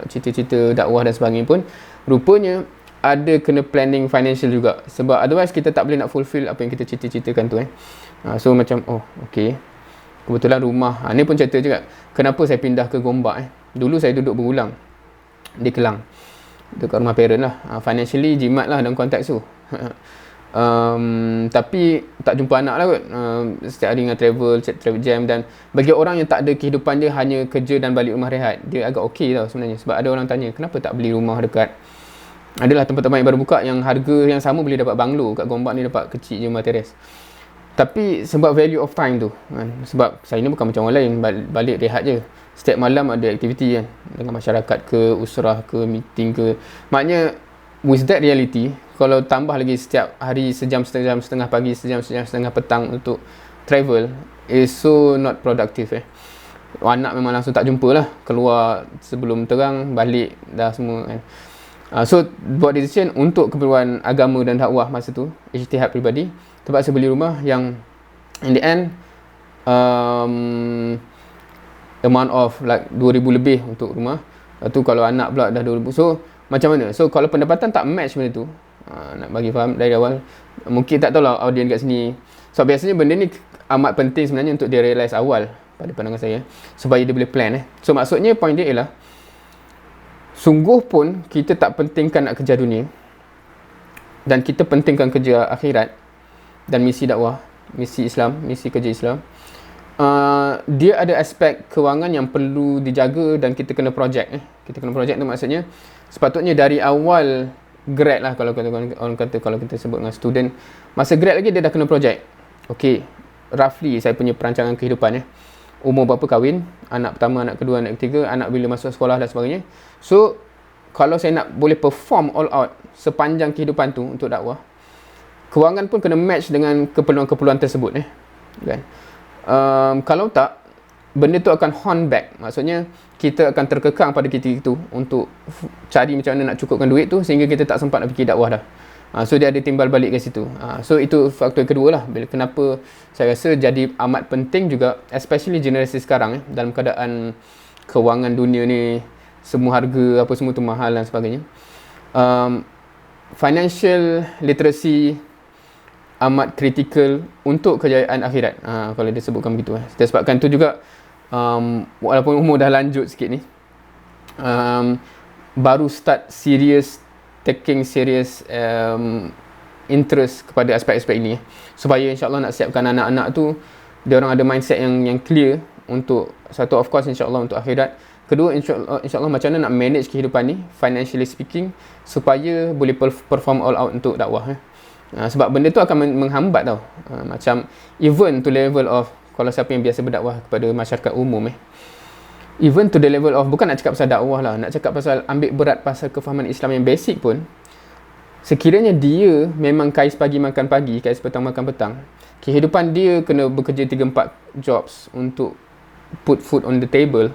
cita-cita dakwah dan sebagainya pun, rupanya ada kena planning financial juga. Sebab otherwise kita tak boleh nak fulfill apa yang kita cita-citakan tu. So macam okay, kebetulan rumah, ni pun cerita juga kenapa saya pindah ke Gombak. Dulu saya duduk berulang di Kelang, dekat rumah parent lah. Financially jimat lah dalam konteks tu. Tapi tak jumpa anak lah kot. Setiap hari dengan travel jam. Dan bagi orang yang tak ada kehidupan dia, hanya kerja dan balik rumah rehat, dia agak okey tau sebenarnya. Sebab ada orang tanya, kenapa tak beli rumah dekat, adalah tempat-tempat yang baru buka yang harga yang sama boleh dapat banglo. Kat Gombak ni dapat kecil je rumah teres. Tapi sebab value of time tu kan? Sebab saya ni bukan macam orang lain, balik rehat je. Setiap malam ada aktiviti kan, dengan masyarakat ke, usrah ke, meeting ke. Maknanya with that reality, kalau tambah lagi setiap hari sejam setengah pagi, sejam setengah petang untuk travel, is so not productive. Anak memang langsung tak jumpa lah, keluar sebelum terang, balik dah semua kan. So buat decision untuk keperluan agama dan dakwah masa tu, ijtihad peribadi, terpaksa beli rumah yang in the end amount of like 2,000 lebih untuk rumah. Lepas tu kalau anak pula dah 2,000. So macam mana? So kalau pendapatan tak match benda tu, nak bagi faham dari awal, mungkin tak tahulah audience kat sini. So biasanya benda ni amat penting sebenarnya untuk dia realise awal pada pandangan saya, supaya dia boleh plan. So maksudnya point dia ialah, sungguh pun kita tak pentingkan nak kerja dunia, dan kita pentingkan kerja akhirat dan misi dakwah, misi Islam, misi kerja Islam. Dia ada aspek kewangan yang perlu dijaga dan kita kena projek. Kita kena projek tu maksudnya sepatutnya dari awal grad lah, kalau orang kata, kalau kita sebut dengan student, masa grad lagi dia dah kena projek. Okay, roughly saya punya perancangan kehidupan umur berapa kahwin, anak pertama, anak kedua, anak ketiga, anak bila masuk sekolah dan sebagainya. So kalau saya nak boleh perform all out sepanjang kehidupan tu untuk dakwah, kewangan pun kena match dengan keperluan-keperluan tersebut kan. Kalau tak, benda tu akan horn back. Maksudnya kita akan terkekang pada titik itu untuk cari macam mana nak cukupkan duit tu, sehingga kita tak sempat nak fikir dakwah dah. So dia ada timbal balik ke situ. So itu faktor kedua lah, kenapa saya rasa jadi amat penting juga, especially generasi sekarang dalam keadaan kewangan dunia ni, semua harga apa semua tu mahal dan sebagainya. Financial literacy amat kritikal untuk kejayaan akhirat, kalau dia sebutkan begitu. Disebabkan tu juga, walaupun umur dah lanjut sikit ni, baru start taking serious interest kepada aspek-aspek ini, supaya insyaAllah nak siapkan anak-anak tu, dia orang ada mindset yang clear untuk, satu of course insyaAllah untuk akhirat, kedua insyaAllah macam mana nak manage kehidupan ni financially speaking, supaya boleh perform all out untuk dakwah. Sebab benda tu akan menghambat tau, macam even to level of, kalau siapa yang biasa berdakwah kepada masyarakat umum, even to the level of, bukan nak cakap pasal dakwah lah, nak cakap pasal ambil berat pasal kefahaman Islam yang basic pun, sekiranya dia memang kais pagi makan pagi, kais petang makan petang, kehidupan dia kena bekerja 3-4 jobs untuk put food on the table,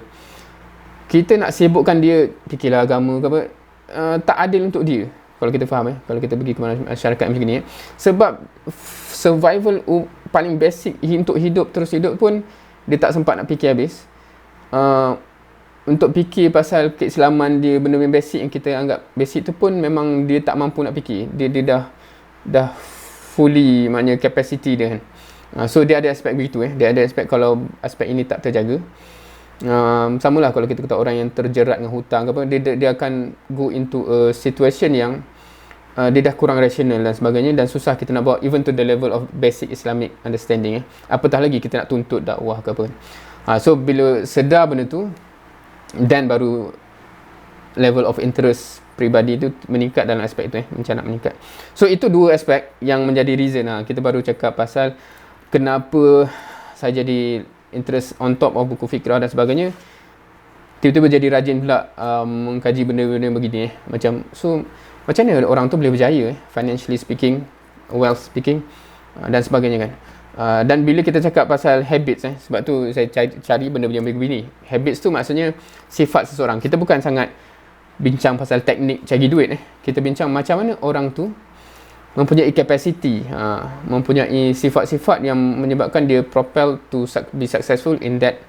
kita nak sibukkan dia fikirlah agama ke apa, tak adil untuk dia, kalau kita faham kalau kita pergi ke masyarakat macam ni. Sebab survival paling basic untuk hidup, terus hidup pun dia tak sempat nak fikir habis. Untuk fikir pasal keislaman dia, benda-benda basic yang kita anggap basic tu pun memang dia tak mampu nak fikir. Dia dah fully, maknanya capacity dia kan. So dia ada aspek begitu dia ada aspek, kalau aspek ini tak terjaga, samalah kalau kita kata orang yang terjerat dengan hutang ke apa, dia akan go into a situation yang dia dah kurang rasional dan sebagainya, dan susah kita nak bawa even to the level of basic Islamic understanding apatah lagi kita nak tuntut dakwah ke apa. So bila sedar benda tu, dan baru level of interest peribadi tu meningkat dalam aspek tu macam nak meningkat. So itu dua aspek yang menjadi reason kita baru cakap pasal kenapa saya jadi interest on top of buku fikrah dan sebagainya, tiba-tiba jadi rajin pula mengkaji benda-benda begini macam, so macam mana orang tu boleh berjaya financially speaking, wealth speaking, dan sebagainya kan. Dan bila kita cakap pasal habits sebab tu saya cari benda-benda begini. Habits tu maksudnya sifat seseorang. Kita bukan sangat bincang pasal teknik cari duit kita bincang macam mana orang tu mempunyai capacity, mempunyai sifat-sifat yang menyebabkan dia propel to be successful in that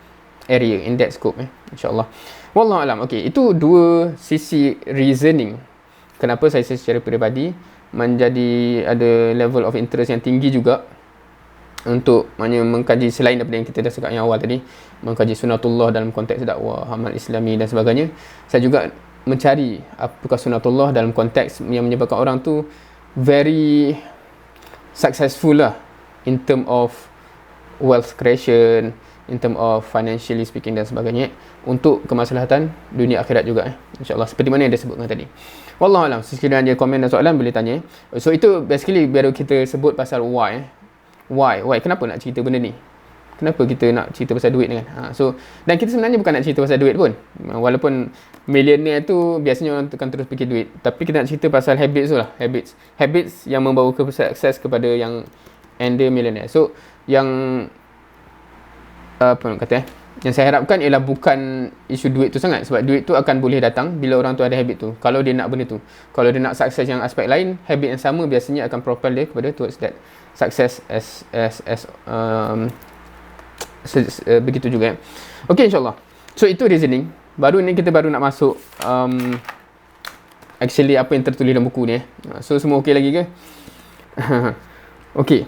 area, in that scope insyaAllah. Wallahu alam. Okay, itu dua sisi reasoning kenapa saya secara peribadi menjadi ada level of interest yang tinggi juga untuk mengkaji selain daripada yang kita dah cakap yang awal tadi, mengkaji sunatullah dalam konteks dakwah, amal islami dan sebagainya. Saya juga mencari apakah sunatullah dalam konteks yang menyebabkan orang tu very successful lah in term of wealth creation, in term of financially speaking dan sebagainya, untuk kemaslahatan dunia akhirat juga insyaAllah, seperti mana yang dia sebutkan tadi. Wallahualam. Sekiranya ada komen dan soalan boleh tanya. So itu basically baru kita sebut pasal why, kenapa nak cerita benda ni, kenapa kita nak cerita pasal duit ni kan. So dan kita sebenarnya bukan nak cerita pasal duit pun, walaupun millionaire tu biasanya orang akan terus fikir duit, tapi kita nak cerita pasal habits tu lah, habits yang membawa ke sukses kepada yang ender millionaire. So yang apa nak kata yang saya harapkan ialah bukan isu duit tu sangat, sebab duit tu akan boleh datang bila orang tu ada habit tu, kalau dia nak benda tu. Kalau dia nak sukses yang aspek lain, habit yang sama biasanya akan propel dia kepada towards that success as begitu juga. Okey, insyaAllah. So itu reasoning. Baru ni kita baru nak masuk actually apa yang tertulis dalam buku ni. So semua okey lagi ke? Okey.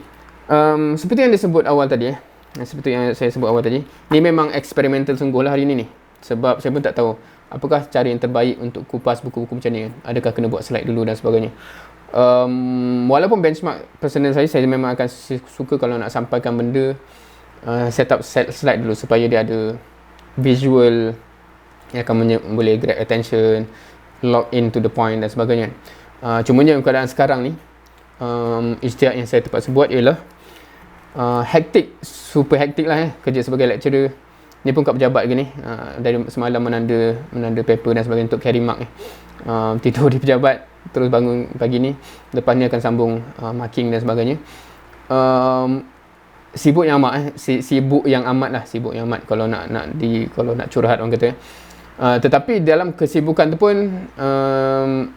Seperti yang disebut awal tadi seperti yang saya sebut awal tadi, ni memang eksperimental sungguh lah hari ni ni. Sebab saya pun tak tahu apakah cara yang terbaik untuk kupas buku-buku macam ni kan. Adakah kena buat slide dulu dan sebagainya. Walaupun benchmark personal saya memang akan suka kalau nak sampaikan benda set slide dulu supaya dia ada visual yang akan boleh grab attention, lock in to the point dan sebagainya. Cumanya keadaan sekarang ni, ijtihad yang saya terpaksa buat ialah hektik, super hektik lah kerja sebagai lecturer. Ni pun kat pejabat ke ni, dari semalam menanda paper dan sebagainya untuk carry mark ni. Tidur di pejabat, terus bangun pagi ni, lepas ni akan sambung marking dan sebagainya. Sibuk yang amat sibuk yang amat kalau nak curhat orang kata. Tetapi dalam kesibukan tu pun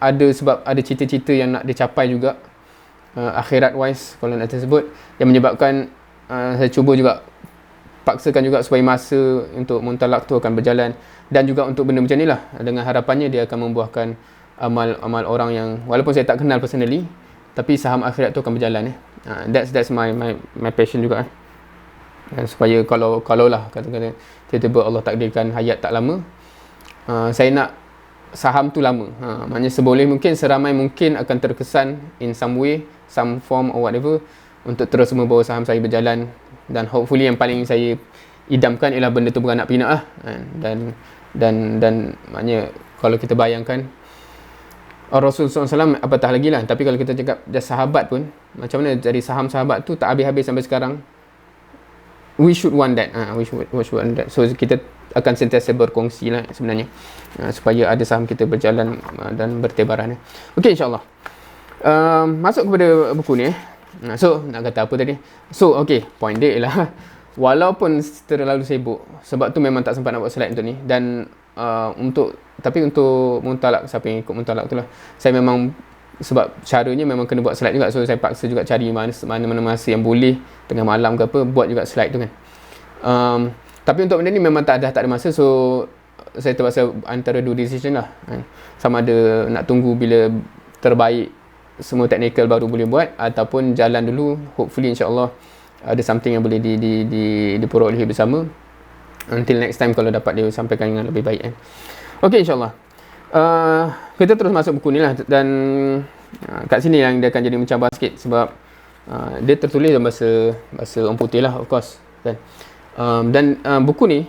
ada cita-cita yang nak dicapai juga, akhirat wise kalau nak tersebut, yang menyebabkan saya cuba juga paksakan juga supaya masa untuk muntalak tu akan berjalan, dan juga untuk benda macam ni lah, dengan harapannya dia akan membuahkan amal orang yang walaupun saya tak kenal personally, tapi saham akhirat tu akan berjalan. That's my passion juga. Supaya kalau lah kata-kata tiba-tiba Allah takdirkan hayat tak lama, saya nak saham tu lama. Maknanya seboleh mungkin, seramai mungkin akan terkesan in some way, some form or whatever, untuk terus membawa saham saya berjalan. Dan hopefully yang paling saya idamkan ialah benda tu beranak pinak lah. Dan maknanya kalau kita bayangkan Rasulullah SAW apatah lagi lah. Tapi kalau kita cakap dah sahabat pun, macam mana dari saham sahabat tu tak habis-habis sampai sekarang. We should want that. We should want that. So kita akan sentiasa berkongsi lah sebenarnya, supaya ada saham kita berjalan dan bertebaran. Okey, insyaAllah. Masuk kepada buku ni. So nak kata apa tadi? So okey, point dia ialah walaupun terlalu sibuk, sebab tu memang tak sempat nak buat slide untuk ni. Dan untuk muntalak, siapa yang ikut muntalak tu lah, saya memang, sebab caranya memang kena buat slide juga. So saya paksa juga cari mana-mana masa yang boleh, tengah malam ke apa, buat juga slide tu kan. Tapi untuk benda ni memang tak ada masa. So saya terpaksa antara dua decision lah, sama ada nak tunggu bila terbaik semua technical baru boleh buat, ataupun jalan dulu. Hopefully insyaAllah ada something yang boleh diperolehi bersama. Until next time kalau dapat dia sampaikan dengan lebih baik kan. Okay, insyaAllah. Kita terus masuk buku ni lah. Dan kat sini yang dia akan jadi mencabar sikit, sebab dia tertulis dalam bahasa orang putih lah, of course kan. Dan buku ni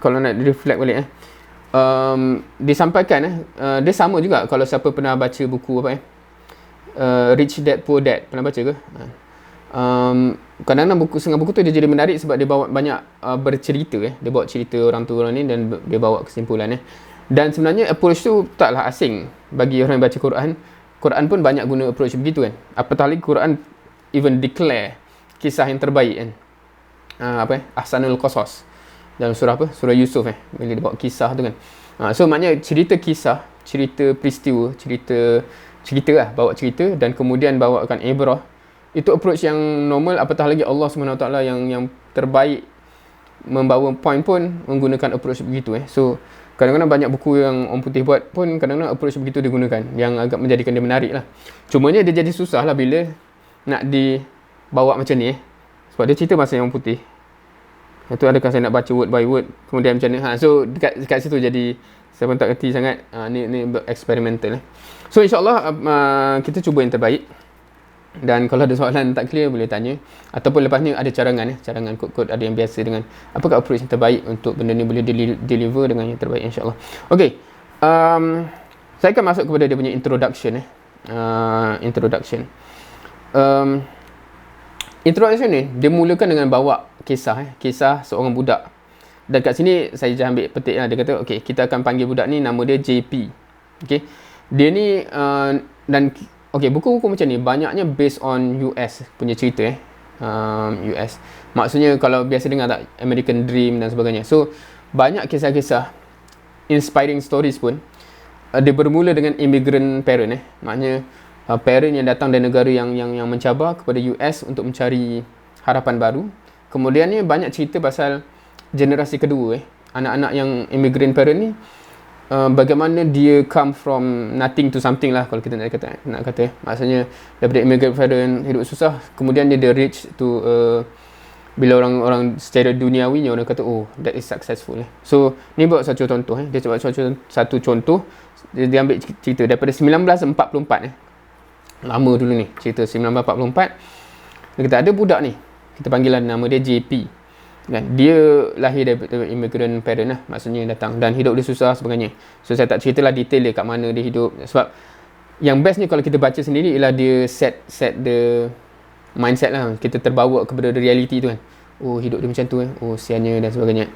kalau nak reflect balik disampaikan dia sama juga kalau siapa pernah baca buku apa Rich Dad Poor Dad, pernah baca ke? Kadang-kadang setengah buku tu dia jadi menarik sebab dia bawa banyak bercerita dia bawa cerita orang tua orang ni, dan dia bawa kesimpulan dan sebenarnya approach tu taklah asing bagi orang yang baca Quran pun banyak guna approach begitu kan. Apatah lagi Quran even declare kisah yang terbaik kan, Ahsanul Qasas dalam surah surah Yusuf bila dia bawa kisah tu kan. So maknanya cerita kisah, cerita peristiwa, cerita lah, bawa cerita dan kemudian bawakan ibrah. Itu approach yang normal. Apatah lagi Allah SWT yang terbaik membawa point pun menggunakan approach begitu So kadang-kadang banyak buku yang orang putih buat pun kadang-kadang approach begitu digunakan, yang agak menjadikan dia menarik lah. Cumanya dia jadi susah lah bila nak dibawa macam ni sebab dia cerita bahasa yang orang putih. Itu adakah saya nak baca word by word kemudian macam mana. So dekat situ jadi saya pun tak kerti sangat. Ni eksperimental So insyaAllah kita cuba yang terbaik. Dan kalau ada soalan tak clear boleh tanya, ataupun lepas ni ada carangan kod-kod, ada yang biasa dengan apakah approach yang terbaik untuk benda ni boleh deliver dengan yang terbaik insyaAllah. Okay, saya akan masuk kepada dia punya introduction introduction ni dia mulakan dengan bawa kisah seorang budak. Dan kat sini saya jangan ambil petik lah. Dia kata okay, kita akan panggil budak ni nama dia JP. Okay, dia ni okay, buku-buku macam ni banyaknya based on US punya cerita US. Maksudnya kalau biasa dengar tak American Dream dan sebagainya. So banyak kisah-kisah inspiring stories pun dia bermula dengan immigrant parent Maknanya parent yang datang dari negara yang mencabar kepada US untuk mencari harapan baru. Kemudian ni banyak cerita pasal generasi kedua anak-anak yang immigrant parent ni, bagaimana dia come from nothing to something lah, kalau kita nak kata maksudnya daripada immigrant parent hidup susah, kemudian dia reach to bila orang secara duniawi orang kata oh that is successful. So ni buat satu contoh, dia buat satu contoh, dia ambil cerita daripada 1944 lama dulu ni, cerita 1944. Dia kata ada budak ni, kita panggil nama dia JP kan, dia lahir daripada immigrant parent lah, maksudnya datang dan hidup dia susah sebagainya. So saya tak ceritalah detail dia kat mana dia hidup, sebab yang best ni kalau kita baca sendiri ialah dia set the mindset lah, kita terbawa kepada reality tu kan. Oh hidup dia macam tu oh siannya dan sebagainya.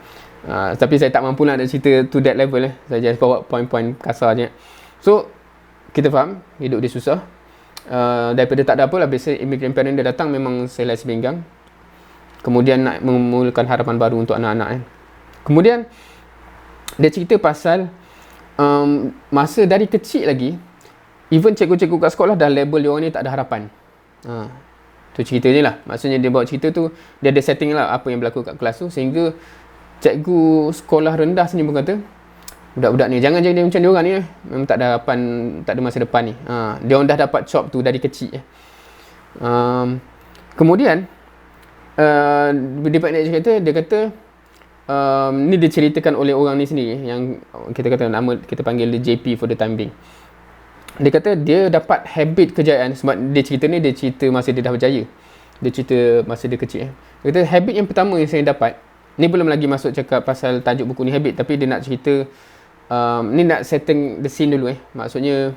Tapi saya tak mampu lah nak cerita to that level saya just bawa point-point kasar je. So kita faham hidup dia susah, daripada tak ada apa lah, biasa immigrant parent dia datang memang selai sebinggang, kemudian nak memulakan harapan baru untuk anak-anak Kemudian dia cerita pasal masa dari kecil lagi, even cikgu-cikgu kat sekolah dah label dia orang ni tak ada harapan. Tu ceritanya lah, maksudnya dia bawa cerita tu, dia ada setting lah apa yang berlaku kat kelas tu, sehingga cikgu sekolah rendah sini pun kata budak-budak ni jangan jadi macam dia orang ni memang tak ada harapan, tak ada masa depan ni. Dia orang dah dapat chop tu dari kecil. Kemudian dia cerita, dia kata ni diceritakan oleh orang ni sendiri yang kita kata nama, kita panggil dia JP for the time being. Dia kata dia dapat habit kejayaan, sebab dia cerita ni dia cerita masa dia dah berjaya, dia cerita masa dia kecil. Dia kata habit yang pertama yang saya dapat, ni belum lagi masuk cakap pasal tajuk buku ni habit, tapi dia nak cerita ni nak setting the scene dulu maksudnya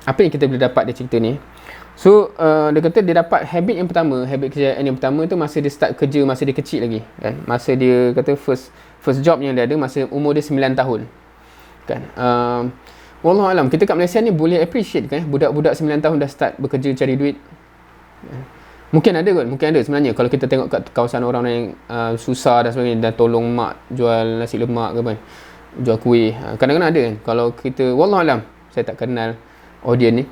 apa yang kita boleh dapat dia cerita ni. So dia kata dia dapat habit yang pertama, habit kejayaan yang pertama tu masa dia start kerja, masa dia kecil lagi kan. Masa dia kata first job yang dia ada masa umur dia 9 tahun kan. Wallahualam, kita kat Malaysia ni boleh appreciate kan, budak-budak 9 tahun dah start bekerja cari duit. Mungkin ada sebenarnya kalau kita tengok kat kawasan orang yang susah dan sebagainya, dan tolong mak jual nasi lemak ke apa, jual kuih, kadang-kadang ada kan. Kalau kita, wallahualam, saya tak kenal audience ni,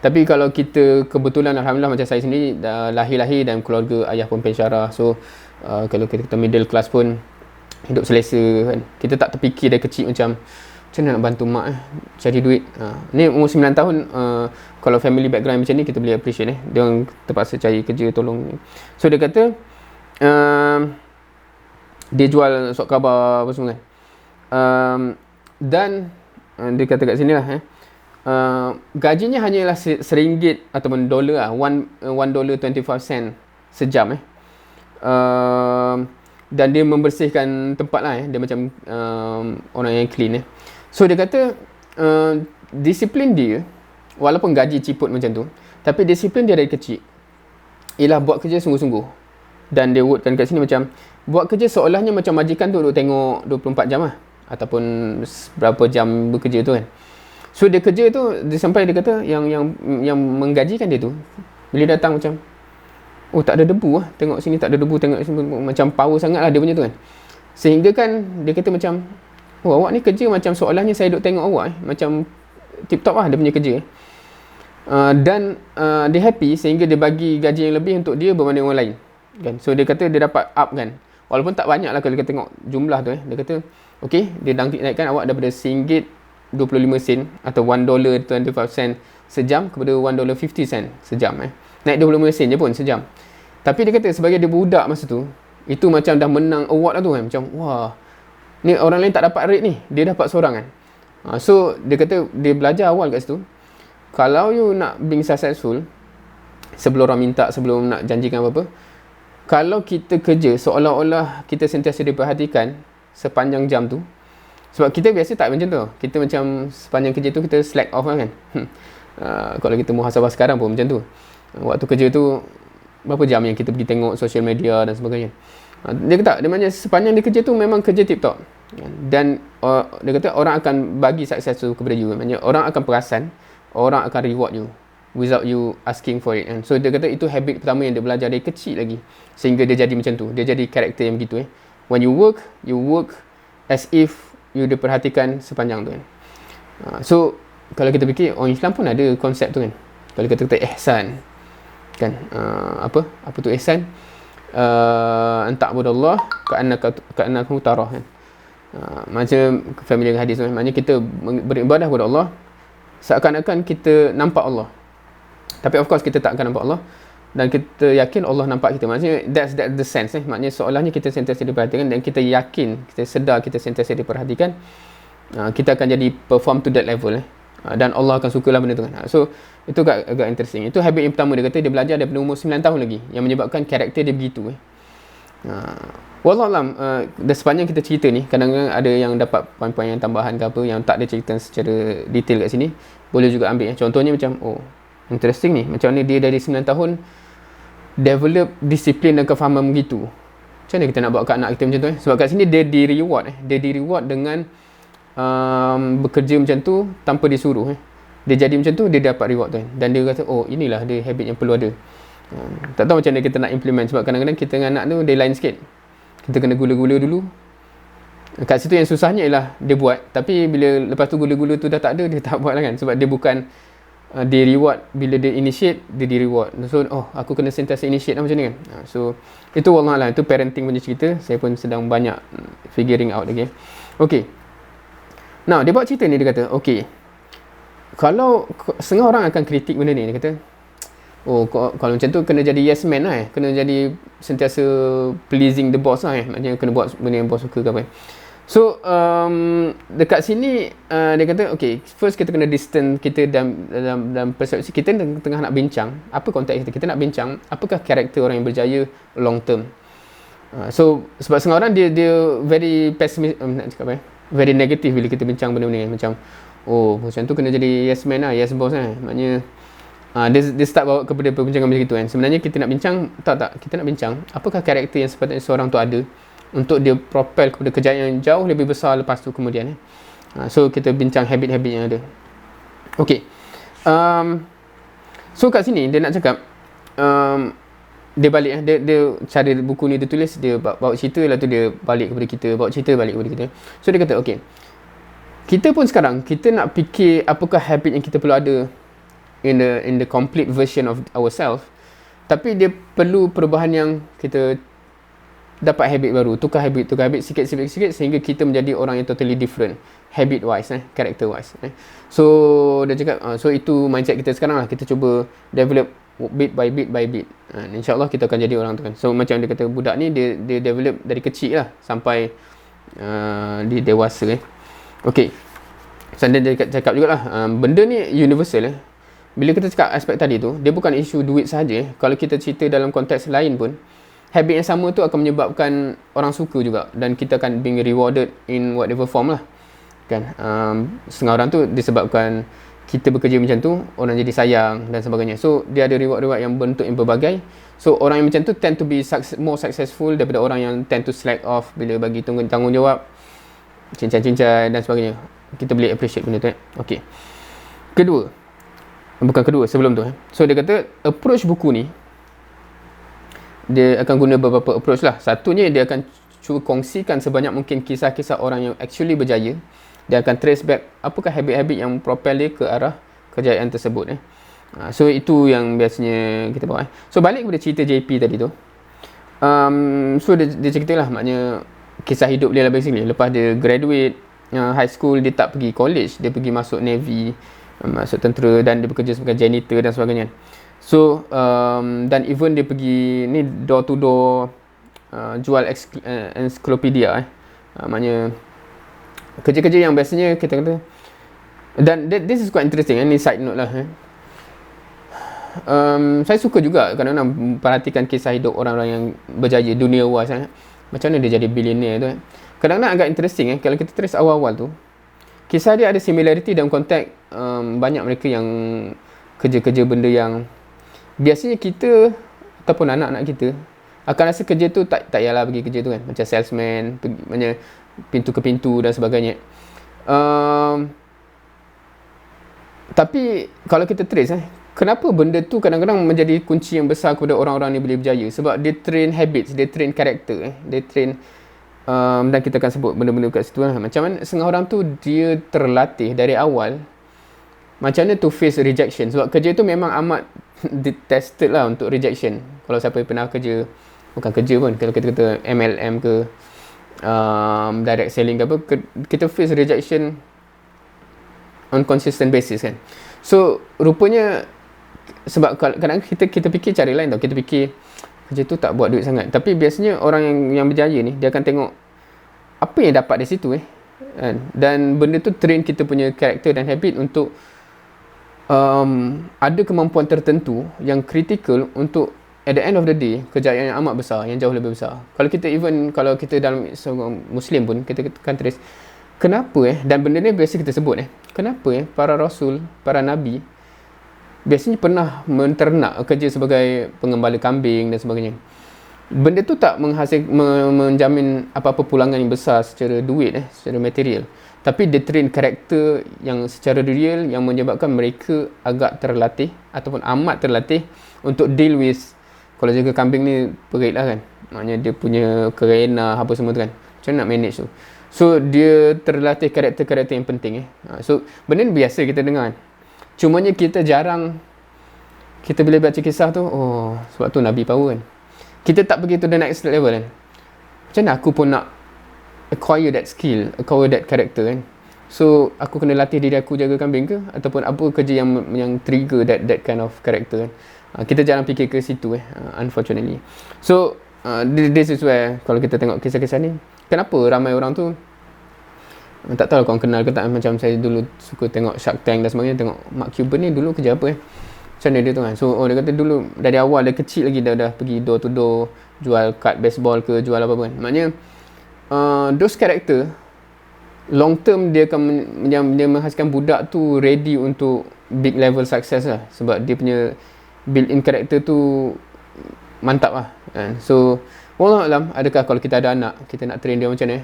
tapi kalau kita kebetulan alhamdulillah macam saya sendiri dah lahir dan keluarga ayah pun pensyarah, so kalau kita middle class pun hidup selesa kan. Kita tak terfikir dari kecil macam mana nak bantu mak cari duit. Ni umur 9 tahun, kalau family background macam ni kita boleh appreciate dia orang terpaksa cari kerja tolong. So dia kata dia jual surat khabar apa semua kan. Dan dia kata kat sini lah gajinya hanyalah RM1 ataupun dolar lah, $1.25 sejam dan dia membersihkan tempat lah dia macam orang yang clean So dia kata disiplin dia, walaupun gaji ciput macam tu, tapi disiplin dia dari kecil ialah buat kerja sungguh-sungguh. Dan dia wordkan kat sini macam buat kerja seolahnya macam majikan tu duduk tengok 24 jam lah, ataupun berapa jam bekerja tu kan. So dia kerja tu, dia sampai dia kata yang menggajikan dia tu bila datang macam oh tak ada debu lah, tengok sini tak ada debu, tengok sini macam power sangat lah dia punya tu kan. Sehingga kan dia kata macam oh awak ni kerja macam seolahnya saya duduk tengok awak macam tip top lah dia punya kerja. Dan dia happy sehingga dia bagi gaji yang lebih untuk dia berbanding orang lain kan. So dia kata dia dapat up kan, walaupun tak banyak lah kalau kita tengok jumlah tu Dia kata okay, dia naikkan awak daripada RM1.25 atau $1.25 sejam kepada $1.50 sejam naik 25 sen je pun sejam. Tapi dia kata sebagai dia budak masa tu, itu macam dah menang award lah tu kan. Macam wah, ni orang lain tak dapat rate ni, dia dapat seorang kan. So dia kata dia belajar awal kat situ, kalau you nak being successful, sebelum orang minta, sebelum nak janjikan apa-apa, kalau kita kerja seolah-olah kita sentiasa diperhatikan sepanjang jam tu. Sebab kita biasa tak macam tu, kita macam sepanjang kerja tu kita slack off lah kan. Kalau kita muhasabah sekarang pun macam tu, waktu kerja tu berapa jam yang kita pergi tengok social media dan sebagainya. Dia kata dia macam sepanjang dia kerja tu memang kerja tip top. Dan dia kata orang akan bagi sukses tu kepada you. Maksudnya orang akan perasan, orang akan reward you without you asking for it. So dia kata itu habit pertama yang dia belajar dari kecil lagi, sehingga dia jadi macam tu. Dia jadi karakter yang begitu When you work as if you diperhatikan sepanjang tu So kalau kita fikir orang Islam pun ada konsep tu kan. Kalau kita kata ihsan kan, apa tu ihsan? anta'budallah ka'annaka tarah kan. Macam familiar hadis tu, maknanya kita beribadah kepada Allah seakan-akan kita nampak Allah. Tapi of course kita tak akan nampak Allah, dan kita yakin Allah nampak kita. Maksudnya that's the sense maknanya seolahnya kita sentiasa diperhatikan, dan kita yakin, kita sedar kita sentiasa diperhatikan, kita akan jadi perform to that level dan Allah akan sukalah benda tu kan. So itu agak interesting. Itu habit yang pertama, dia kata dia belajar daripada umur 9 tahun lagi, yang menyebabkan karakter dia begitu. Wallahualam, dan sepanjang kita cerita ni, kadang-kadang ada yang dapat poin-poin yang tambahan ke apa yang tak ada cerita secara detail kat sini, boleh juga ambil. Contohnya macam, oh interesting ni, macam mana dia dari 9 tahun develop disiplin dan kefahaman begitu. Macam mana kita nak buat kat anak kita macam tu Sebab kat sini dia di reward dengan bekerja macam tu tanpa disuruh. Dia jadi macam tu, dia dapat reward tu dan dia kata, oh inilah dia habit yang perlu ada. Tak tahu macam mana kita nak implement, sebab kadang-kadang kita dengan anak tu dia lain sikit. Kita kena gula-gula dulu. Kat situ yang susahnya ialah dia buat, tapi bila lepas tu gula-gula tu dah tak ada, dia tak buat lah kan. Sebab dia bukan dia reward bila dia initiate, dia di reward. So aku kena sentiasa initiate lah macam ni kan. So itu wallahualam, itu parenting punya cerita. Saya pun sedang banyak figuring out lagi. Okay, now dia buat cerita ni, dia kata okay, kalau setengah orang akan kritik benda ni, dia kata oh kalau macam tu kena jadi yes man lah kena jadi sentiasa pleasing the boss lah maknanya kena buat benda yang boss suka ke apa. So dekat sini dia kata okay, first kita kena distance kita dalam persepsi kita tengah nak bincang apa konteks kita nak bincang apakah karakter orang yang berjaya long term. So sebab setengah orang dia very pessimistic, nak cakap apa very negative bila kita bincang benda-benda ni, macam oh macam tu kena jadi yes man lah, yes boss lah. Maknanya dia start bawa kepada perbincangan macam itu kan. Sebenarnya kita nak bincang, kita nak bincang apakah karakter yang sepatutnya seorang tu ada untuk dia propel kepada kejayaan yang jauh lebih besar lepas tu kemudian. So kita bincang habit-habit yang ada. Okay, so kat sini dia nak cakap dia balik dia cara buku ni dia tulis, dia bawa cerita, lepas tu dia balik kepada kita, bawa cerita balik kepada kita. So dia kata okay, kita pun sekarang kita nak fikir apakah habit yang kita perlu ada in the complete version of ourselves, tapi dia perlu perubahan yang kita dapat habit baru, tukar habit sikit sehingga kita menjadi orang yang totally different habit wise, character wise. So dia cakap so itu mindset kita sekarang lah, kita cuba develop bit by bit, InsyaAllah kita akan jadi orang tu kan. So macam dia kata budak ni dia develop dari kecil lah sampai dia dewasa. Okay, so dia cakap jugalah benda ni universal. Bila kita cakap aspek tadi tu, dia bukan isu duit sahaja. Kalau kita cerita dalam konteks lain pun, habit yang sama tu akan menyebabkan orang suka juga, dan kita akan being rewarded in whatever form lah kan. Setengah orang tu disebabkan kita bekerja macam tu, orang jadi sayang dan sebagainya. So dia ada reward yang bentuk yang berbagai. So orang yang macam tu tend to be more successful daripada orang yang tend to slack off bila bagi tanggungjawab, cincang-cincang dan sebagainya. Kita boleh appreciate benda tu. Okay, sebelum tu so dia kata approach buku ni, dia akan guna beberapa approach lah. Satunya dia akan cuba kongsikan sebanyak mungkin kisah-kisah orang yang actually berjaya. Dia akan trace back apakah habit-habit yang propel dia ke arah kejayaan tersebut. So itu yang biasanya kita bawa. So balik kepada cerita JP tadi tu, so dia cerita lah, maknanya kisah hidup dia lah basically. Lepas dia graduate high school, dia tak pergi college, dia pergi masuk Navy, masuk tentera, dan dia bekerja sebagai janitor dan sebagainya. So dan even dia pergi ni door to door jual ensiklopedia maknanya kerja-kerja yang biasanya kita kata. Dan this is quite interesting, ni side note lah. Saya suka juga kadang-kadang perhatikan kisah hidup orang-orang yang berjaya dunia luar sana. Macam mana dia jadi billionaire tu. Kadang-kadang agak interesting kalau kita trace awal-awal tu, kisah dia ada similarity dalam konteks banyak mereka yang kerja-kerja benda yang biasanya kita ataupun anak-anak kita akan rasa kerja tu tak payahlah pergi kerja tu kan, macam salesman, macam pintu ke pintu dan sebagainya. Tapi kalau kita trace kenapa benda tu kadang-kadang menjadi kunci yang besar kepada orang-orang ni boleh berjaya? Sebab dia train habits, dia train karakter, dia train dan kita akan sebut benda-benda kat situ lah. Macam mana setengah orang tu dia terlatih dari awal macam mana to face rejection. Sebab kerja tu memang amat detested lah untuk rejection. Kalau siapa yang pernah kerja bukan kerja pun, kalau kita kata MLM ke, direct selling ke apa, kita face rejection on consistent basis kan. So rupanya sebab kadang-kadang kita fikir cari lain tau, kita fikir kerja tu tak buat duit sangat, tapi biasanya orang yang berjaya ni, dia akan tengok apa yang dapat dari situ kan? Dan benda tu train kita punya karakter dan habit untuk ada kemampuan tertentu yang kritikal untuk at the end of the day kejayaan yang amat besar, yang jauh lebih besar. Kalau kita kalau kita dalam seorang Muslim pun, kita akan tulis kenapa dan benda ni biasa kita sebut kenapa para rasul, para nabi biasanya pernah menternak, kerja sebagai pengembala kambing dan sebagainya. Benda tu tak menjamin apa-apa pulangan yang besar secara duit, secara material. Tapi dia train karakter yang secara real, yang menyebabkan mereka agak terlatih ataupun amat terlatih untuk deal with, kalau jaga kambing ni perit lah kan, maknanya dia punya kerenah apa semua tu kan, macam mana nak manage tu. So dia terlatih karakter-karakter yang penting So benda ni biasa kita dengar kan. Cumanya kita jarang, kita bila baca kisah tu, oh sebab tu Nabi power kan. Kita tak pergi to the next level kan. Macam mana aku pun nak acquire that skill, acquire that character kan. So aku kena latih diri aku jaga kambing ke, ataupun apa kerja yang trigger that kind of character kan. Kita jarang fikir ke situ unfortunately. So this is where, kalau kita tengok kisah-kisah ni, kenapa ramai orang tu, tak tahu korang kenal ke tak, macam saya dulu suka tengok Shark Tank dan sebagainya, tengok Mark Cuban ni dulu kerja apa macam mana dia tu kan. So dia kata dulu dari awal, dia kecil lagi dah pergi door to door, jual kad baseball ke, jual apa-apa kan. Maknanya those character long term dia akan dia menghasilkan budak tu ready untuk big level success lah, sebab dia punya built in character tu mantap lah kan. So wallahualam, adakah kalau kita ada anak, kita nak train dia macam ni,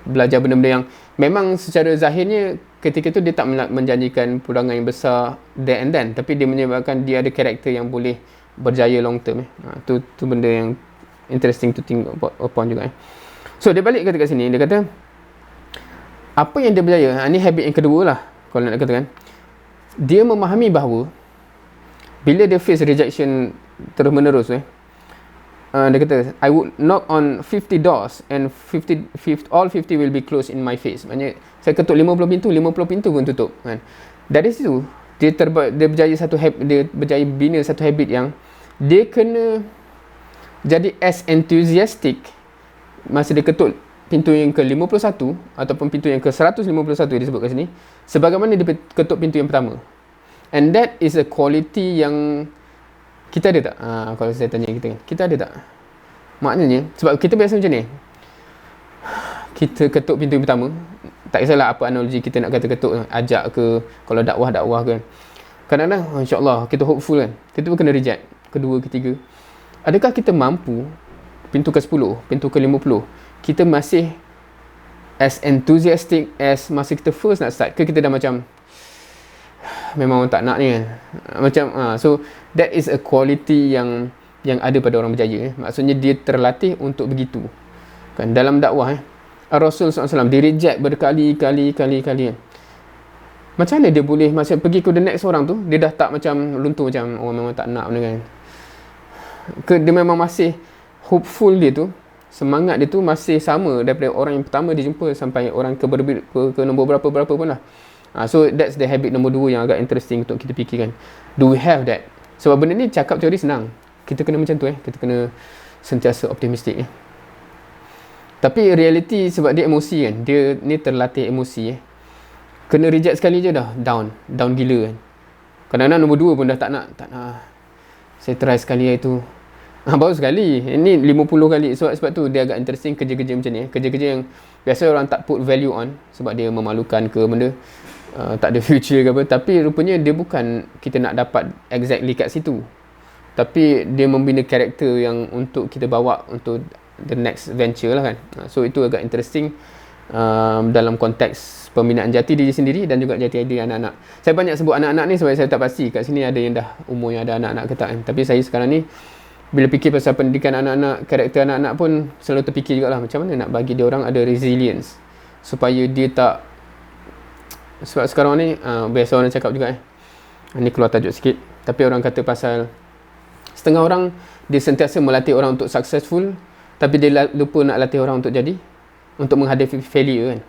belajar benda-benda yang memang secara zahirnya ketika tu dia tak menjanjikan pulangan yang besar there and then, tapi dia menyebabkan dia ada karakter yang boleh berjaya long term tu benda yang interesting to think upon juga So dia balik kata kat sini, dia kata apa yang dia berjaya, ni habit yang kedua lah kalau nak katakan, dia memahami bahawa bila dia face rejection terus menerus dia kata, I would knock on 50 doors and all 50 will be closed in my face. Maksudnya saya ketuk 50 pintu pun tutup kan. Dari situ dia berjaya dia berjaya bina satu habit yang dia kena jadi as enthusiastic masa dia ketuk pintu yang ke-51 ataupun pintu yang ke-151 dia sebut kat sini, sebagaimana dia ketuk pintu yang pertama. And that is a quality yang kita ada tak? Kalau saya tanya kita ada tak? Maknanya, sebab kita biasa macam ni, kita ketuk pintu yang pertama, tak kisahlah apa analogi kita nak kata ketuk, ajak ke, kalau dakwah kan. Kadang-kadang, insyaAllah, kita hopeful kan, kita pun kena reject, kedua, ketiga. Adakah kita mampu, pintu ke-10, pintu ke-50, kita masih as enthusiastic as masa kita first nak start, ke kita dah macam memang tak nak ni kan, macam so that is a quality yang ada pada orang berjaya maksudnya dia terlatih untuk begitu kan. Dalam dakwah Rasul SAW dia reject berkali-kali kan. Macam mana dia boleh masa pergi ke the next orang tu, dia dah tak macam luntur, macam orang memang tak nak benda kan, dia memang masih hopeful, dia tu semangat dia tu masih sama daripada orang yang pertama dia jumpa sampai orang ke nombor berapa pun lah. So that's the habit nombor 2 yang agak interesting untuk kita fikirkan. Do we have that? Sebab benda ni cakap teori senang, kita kena macam tu kita kena sentiasa optimistik Tapi reality, sebab dia emosi kan, dia ni terlatih emosi kena reject sekali je dah down gila kan. Kadang-kadang nombor 2 pun dah tak nak. Saya try sekali itu baru sekali, ini 50 kali. Sebab tu dia agak interesting kerja-kerja macam ni kerja-kerja yang biasa orang tak put value on sebab dia memalukan ke benda, tak ada future ke apa. Tapi rupanya dia bukan kita nak dapat exactly kat situ, tapi dia membina karakter yang untuk kita bawa untuk the next venture lah kan. So itu agak interesting dalam konteks pembinaan jati diri sendiri dan juga jati diri anak-anak. Saya banyak sebut anak-anak ni sebab saya tak pasti kat sini ada yang dah umur yang ada anak-anak ke tak kan. Tapi saya sekarang ni bila fikir pasal pendidikan anak-anak, karakter anak-anak pun selalu terfikir jugalah macam mana nak bagi dia orang ada resilience supaya dia tak, sebab sekarang ni biasa orang cakap juga ni keluar tajuk sikit, tapi orang kata pasal Setengah orang dia sentiasa melatih orang untuk successful, tapi dia lupa nak latih orang untuk menghadapi failure kan.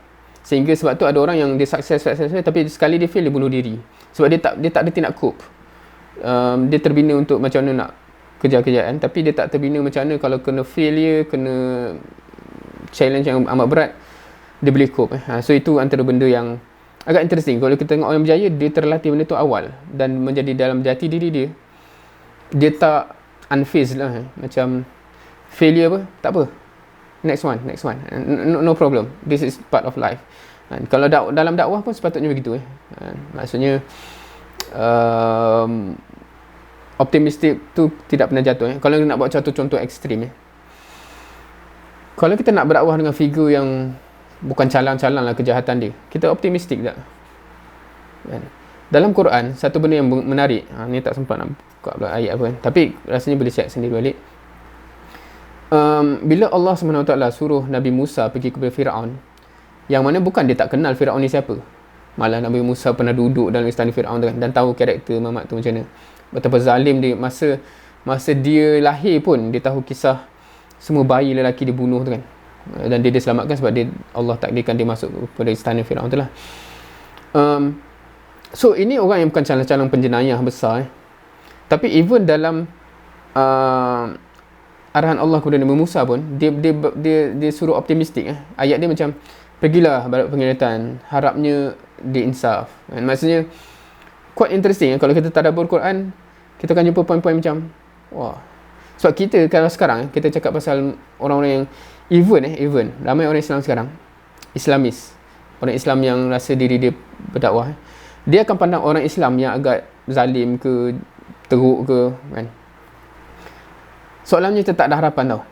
Sehingga sebab tu ada orang yang dia sukses tapi sekali dia fail dia bunuh diri. Sebab dia tak ada tindak cope. Dia terbina untuk macam mana nak kejar-kejar kan, tapi dia tak terbina macam mana kalau kena failure, kena challenge yang amat berat, dia boleh cope. So itu antara benda yang agak interesting. Kalau kita tengok orang berjaya, dia terlatih benda tu awal dan menjadi dalam jati diri dia. Dia tak unfazed lah. Macam failure apa, tak apa. Next one. No problem. This is part of life. Kalau dalam dakwah pun sepatutnya begitu. Maksudnya optimistik tu tidak pernah jatuh. Kalau nak buat contoh ekstrim, kalau kita nak berdakwah dengan figur yang bukan calang-calang lah kejahatan dia, kita optimistik tak? Dalam Quran, satu benda yang menarik, ni tak sempat nak buka ayat apa kan, tapi rasanya boleh check sendiri balik. Bila Allah SWT suruh Nabi Musa pergi kepada Fir'aun, yang mana bukan dia tak kenal Fir'aun ni siapa, malah Nabi Musa pernah duduk dalam istana Fir'aun tu kan, dan tahu karakter Mamat tu macam mana, betapa zalim dia. Masa dia lahir pun dia tahu kisah semua bayi lelaki dibunuh tu kan, dan dia diselamatkan sebab Allah takdirkan dia masuk kepada istana Fir'aun tu lah. So ini orang yang bukan calang-calang penjenayah besar, tapi even dalam arahan Allah kepada Nabi Musa pun dia suruh optimistik. Ayat dia macam, pergilah balik pengingatan, harapnya diinsaf. Maksudnya quite interesting. Kalau kita tadabbur Quran, kita akan jumpa poin-poin macam wah. Sebab kita kalau sekarang kita cakap pasal orang-orang yang even ramai orang Islam sekarang, Islamis, orang Islam yang rasa diri dia berdakwah, dia akan pandang orang Islam yang agak zalim ke, teruk ke kan. Soalannya kita tak ada harapan tau.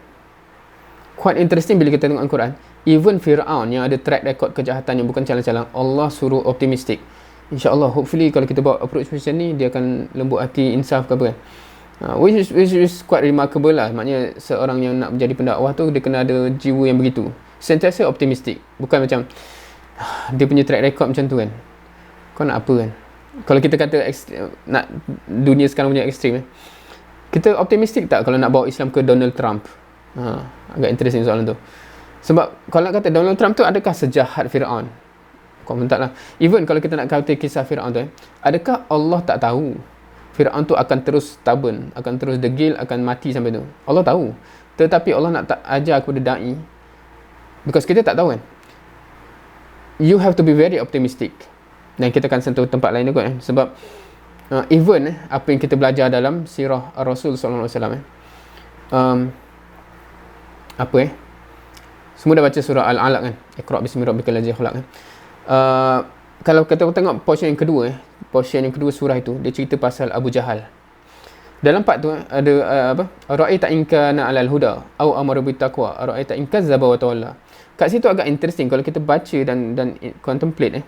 Quite interesting bila kita tengok Al-Quran, even Fir'aun yang ada track record kejahatan yang bukan calang-calang, Allah suruh optimistik. InsyaAllah, hopefully kalau kita bawa approach macam ni, dia akan lembut hati, insaf ke apa kan. Which is quite remarkable lah. Maknanya seorang yang nak menjadi pendakwah tu, dia kena ada jiwa yang begitu, sentiasa optimistik. Bukan macam dia punya track record macam tu kan, kau nak apa kan. Kalau kita kata nak dunia sekarang punya ekstrim, kita optimistik tak kalau nak bawa Islam ke Donald Trump? Agak interesting soalan tu. Sebab kalau nak kata Donald Trump tu adakah sejahat Fir'aun? Komen tak lah. Even kalau kita nak kata kisah Fir'aun tu, adakah Allah tak tahu Fir'aun tu akan terus stubborn, akan terus degil, akan mati sampai tu? Allah tahu. Tetapi Allah nak ajar kepada da'i, because kita tak tahu kan. You have to be very optimistic. Dan kita akan sentuh tempat lain juga sebab even apa yang kita belajar dalam sirah Rasul SAW, semua dah baca surah Al-Alaq kan, Iqra' bismi rabbikal ladzi khalaq kan. Kalau kita tengok portion yang kedua, surah itu, dia cerita pasal Abu Jahal. Dalam part tu ada ra'aita in kana 'alal huda aw amara bit taqwa ra'aita in kazzaba wa tawalla. Kat situ agak interesting kalau kita baca dan contemplate.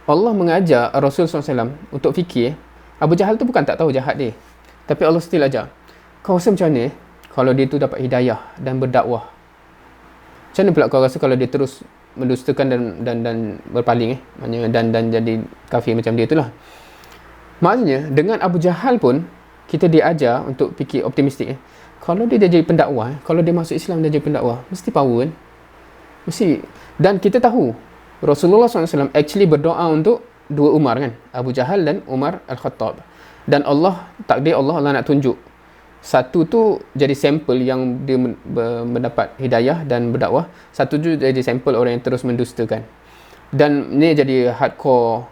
Allah mengajar Rasul SAW untuk fikir, Abu Jahal tu bukan tak tahu jahat dia, tapi Allah still ajar. Kau rasa macam mana kalau dia tu dapat hidayah dan berdakwah? Macam mana pula kau rasa kalau dia terus mendustakan dan berpaling maknanya dan jadi kafir macam dia itulah. Maksudnya dengan Abu Jahal pun kita diajar untuk fikir optimistik. Kalau dia jadi pendakwah, kalau dia masuk Islam dan jadi pendakwah, mesti power kan? Mesti. Dan kita tahu Rasulullah SAW actually berdoa untuk dua Umar kan, Abu Jahal dan Umar Al-Khattab. Dan Allah, takdir Allah nak tunjuk satu tu jadi sampel yang dia mendapat hidayah dan berdakwah, satu tu jadi sampel orang yang terus mendustakan. Dan ni jadi hardcore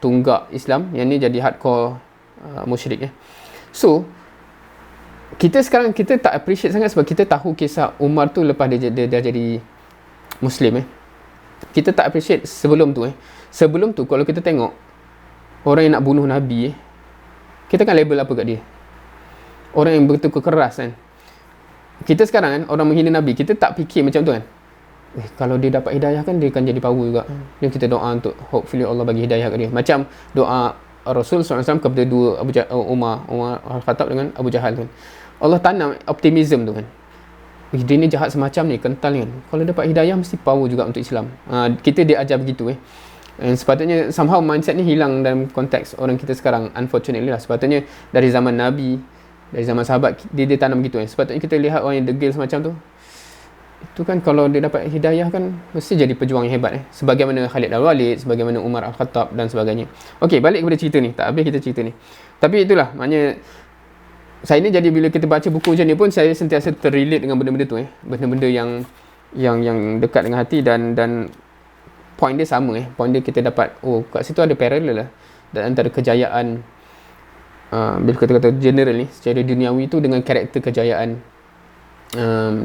tunggak Islam, yang ni jadi hardcore musyrik. So kita sekarang kita tak appreciate sangat sebab kita tahu kisah Umar tu lepas dia jadi Muslim. Kita tak appreciate sebelum tu. Sebelum tu kalau kita tengok orang yang nak bunuh Nabi, kita kan label apa kat dia? Orang yang betul keras kan. Kita sekarang kan, orang menghina Nabi, kita tak fikir macam tu kan. Kalau dia dapat hidayah kan, dia akan jadi power juga. Dan kita doa untuk hopefully Allah bagi hidayah kat dia. Macam doa Rasul SAW kepada dua Umar Al-Khattab dengan Abu Jahal kan. Allah tanam optimism tu kan. Dia ni jahat semacam ni, kental kan. Kalau dapat hidayah mesti power juga untuk Islam. Kita diajar begitu. And sepatutnya somehow mindset ni hilang dalam konteks orang kita sekarang, unfortunately lah. Sepatutnya dari zaman Nabi Dari zaman sahabat dia tanam gitu Sepatutnya kita lihat orang yang degil semacam tu. Itu kan kalau dia dapat hidayah kan mesti jadi pejuang yang hebat sebagaimana Khalid Al-Walid, sebagaimana Umar Al-Khattab dan sebagainya. Okey, balik kepada cerita ni. Tak habis kita cerita ni. Tapi itulah, maknanya saya ni jadi bila kita baca buku macam ni pun saya sentiasa terrelate dengan benda-benda tu benda-benda yang dekat dengan hati dan point dia sama point dia kita dapat kat situ ada parallel lah dan antara kejayaan bila kata-kata general ni secara duniawi tu dengan karakter kejayaan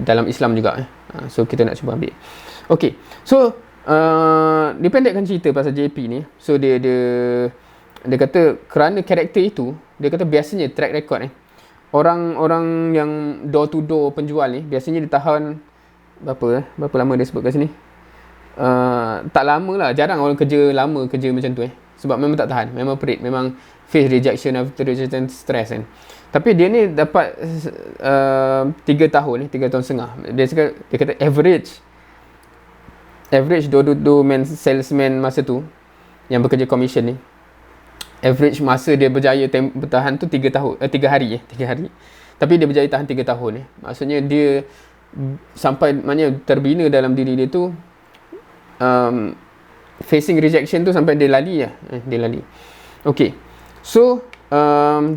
dalam Islam juga so kita nak cuba ambil. Okey, so dipendekkan cerita pasal JP ni. So dia kata kerana karakter itu, dia kata biasanya track record orang-orang yang door to door penjual ni biasanya ditahan berapa lama dia sebut kat sini. Tak lama lah, jarang orang kerja lama kerja macam tu sebab memang tak tahan, memang perit, memang face rejection after rejection, stress kan. Tapi dia ni dapat 3 tahun 3 tahun setengah. Dia kata average door man salesman masa tu yang bekerja commission ni, average masa dia berjaya bertahan tu 3 hari. Tapi dia berjaya tahan 3 tahun Maksudnya dia sampai maknanya terbina dalam diri dia tu facing rejection tu sampai dia lali dia lali. Okay, so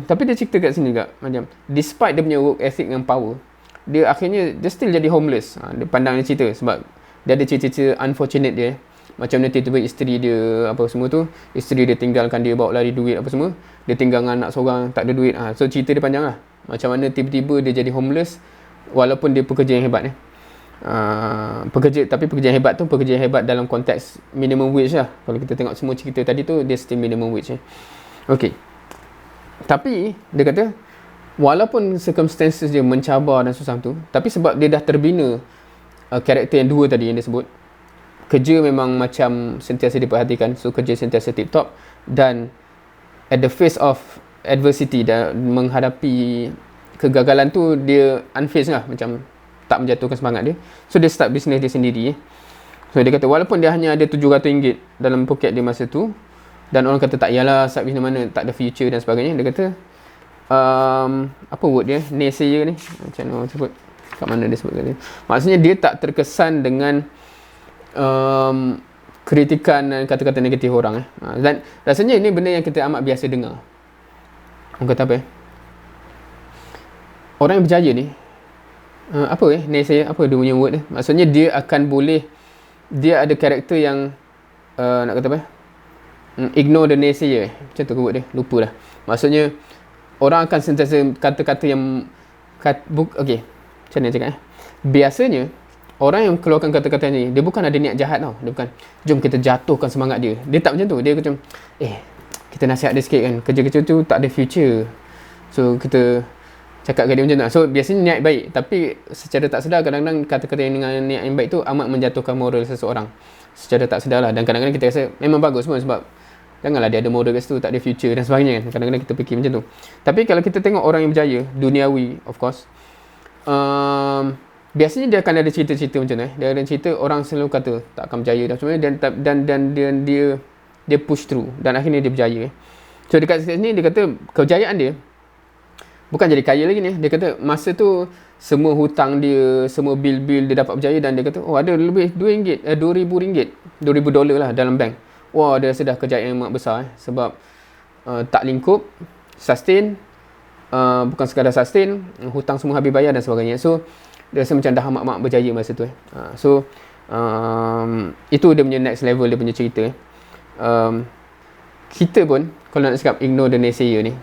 tapi dia cerita kat sini juga macam despite dia punya work ethic and power, dia akhirnya dia still jadi homeless. Dia pandang dia cerita sebab dia ada cerita-cerita unfortunate dia macam nanti tiba-tiba isteri dia apa semua tu, isteri dia tinggalkan dia, bawa lari duit apa semua, dia tinggal dengan anak seorang, tak ada duit. So cerita dia panjang lah macam mana tiba-tiba dia jadi homeless walaupun dia pekerja yang hebat tapi pekerja yang hebat tu pekerja yang hebat dalam konteks minimum wage lah. Kalau kita tengok semua cerita tadi tu dia still minimum wage Okay, tapi dia kata walaupun circumstances dia mencabar dan susah tu, tapi sebab dia dah terbina karakter yang dua tadi yang dia sebut, kerja memang macam sentiasa diperhatikan, so kerja sentiasa tip top, dan at the face of adversity dan menghadapi kegagalan tu dia unfazed lah, macam tak menjatuhkan semangat dia. So dia start bisnes dia sendiri So dia kata walaupun dia hanya ada RM700 dalam poket dia masa tu, dan orang kata tak yalah start bisnes mana, tak ada future dan sebagainya, dia kata apa word dia, naysayer ni, macam mana orang sebut, kat mana dia sebut tadi, maksudnya dia tak terkesan dengan kritikan dan kata-kata negatif orang dan rasanya ini benda yang kita amat biasa dengar. Orang kata apa orang yang berjaya ni naysayer, apa dia punya word dia, maksudnya dia akan boleh, dia ada karakter yang nak kata apa ignore the naysayer, macam tu ke word dia, lupa lah. Maksudnya orang akan sentiasa kata-kata yang okay, macam mana cakap biasanya orang yang keluarkan kata-kata ni, dia bukan ada niat jahat tau. Dia bukan, jom kita jatuhkan semangat dia. Dia tak macam tu. Dia macam, kita nasihat dia sikit kan. Kerja-kerja tu tak ada future. So, kita cakap ke dia macam tu. So, biasanya niat baik. Tapi, secara tak sedar, kadang-kadang kata-kata yang dengan niat yang baik tu amat menjatuhkan moral seseorang. Secara tak sedar lah. Dan kadang-kadang kita rasa, memang bagus semua sebab janganlah dia ada moral kat situ, tak ada future dan sebagainya kan. Kadang-kadang kita fikir macam tu. Tapi, kalau kita tengok orang yang berjaya, duniawi, of course, biasanya dia akan ada cerita-cerita macam ni. Dia ada cerita orang selalu kata tak akan berjaya dan sebenarnya dan dia push through dan akhirnya dia berjaya. So dekat sini dia kata kejayaan dia bukan jadi kaya lagi ni. Dia kata masa tu semua hutang dia, semua bil-bil dia dapat berjaya, dan dia kata ada lebih $2,000 lah dalam bank. Wah, dia rasa dah kejayaan yang amat besar sebab tak lingkup, sustain, bukan sekadar sustain, hutang semua habis bayar dan sebagainya. So dia rasa macam dah amat-amat berjaya masa tu So itu dia punya next level, dia punya cerita kita pun kalau nak cakap ignore the naysayer ni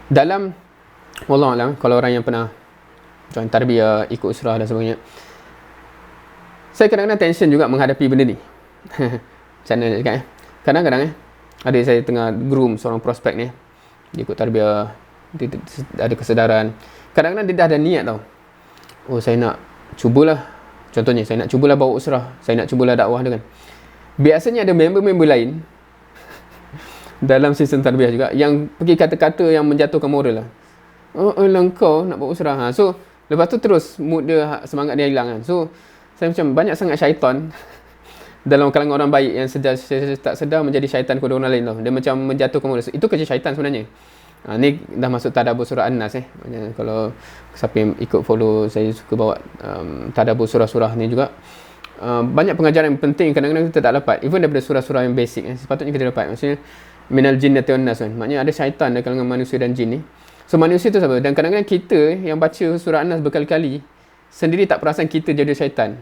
dalam wallahualam, kalau orang yang pernah join tarbiyah, ikut usrah dan sebagainya, saya kadang-kadang tension juga menghadapi benda ni. Macam mana nak cakap kadang-kadang ada saya tengah groom seorang prospek ni, dia ikut tarbiyah, dia ada kesedaran. Kadang-kadang dia dah ada niat tau, saya nak cubalah, contohnya saya nak cubalah bawa usrah, saya nak cubalah dakwah dia kan. Biasanya ada member-member lain dalam sistem tarbiyah juga yang pergi kata-kata yang menjatuhkan moral lah. Kau nak bawa usrah. So lepas tu terus mood dia, semangat dia hilang kan. So saya macam banyak sangat syaitan dalam kalangan orang baik yang tak sedar menjadi syaitan kepada orang lain tau. Dia macam menjatuhkan moral. So, itu kerja syaitan sebenarnya. Ni dah masuk tadabbur surah An-Nas Kalau siapa yang ikut follow, saya suka bawa tadabbur surah-surah ni juga. Banyak pengajaran yang penting kadang-kadang kita tak dapat, even daripada surah-surah yang basic sepatutnya kita dapat. Maksudnya minal jinnati wan nas maknanya ada syaitan dalam kalangan manusia dan jin ni. So manusia tu siapa? Dan kadang-kadang kita yang baca surah An-Nas berkali-kali sendiri tak perasan kita jadi syaitan.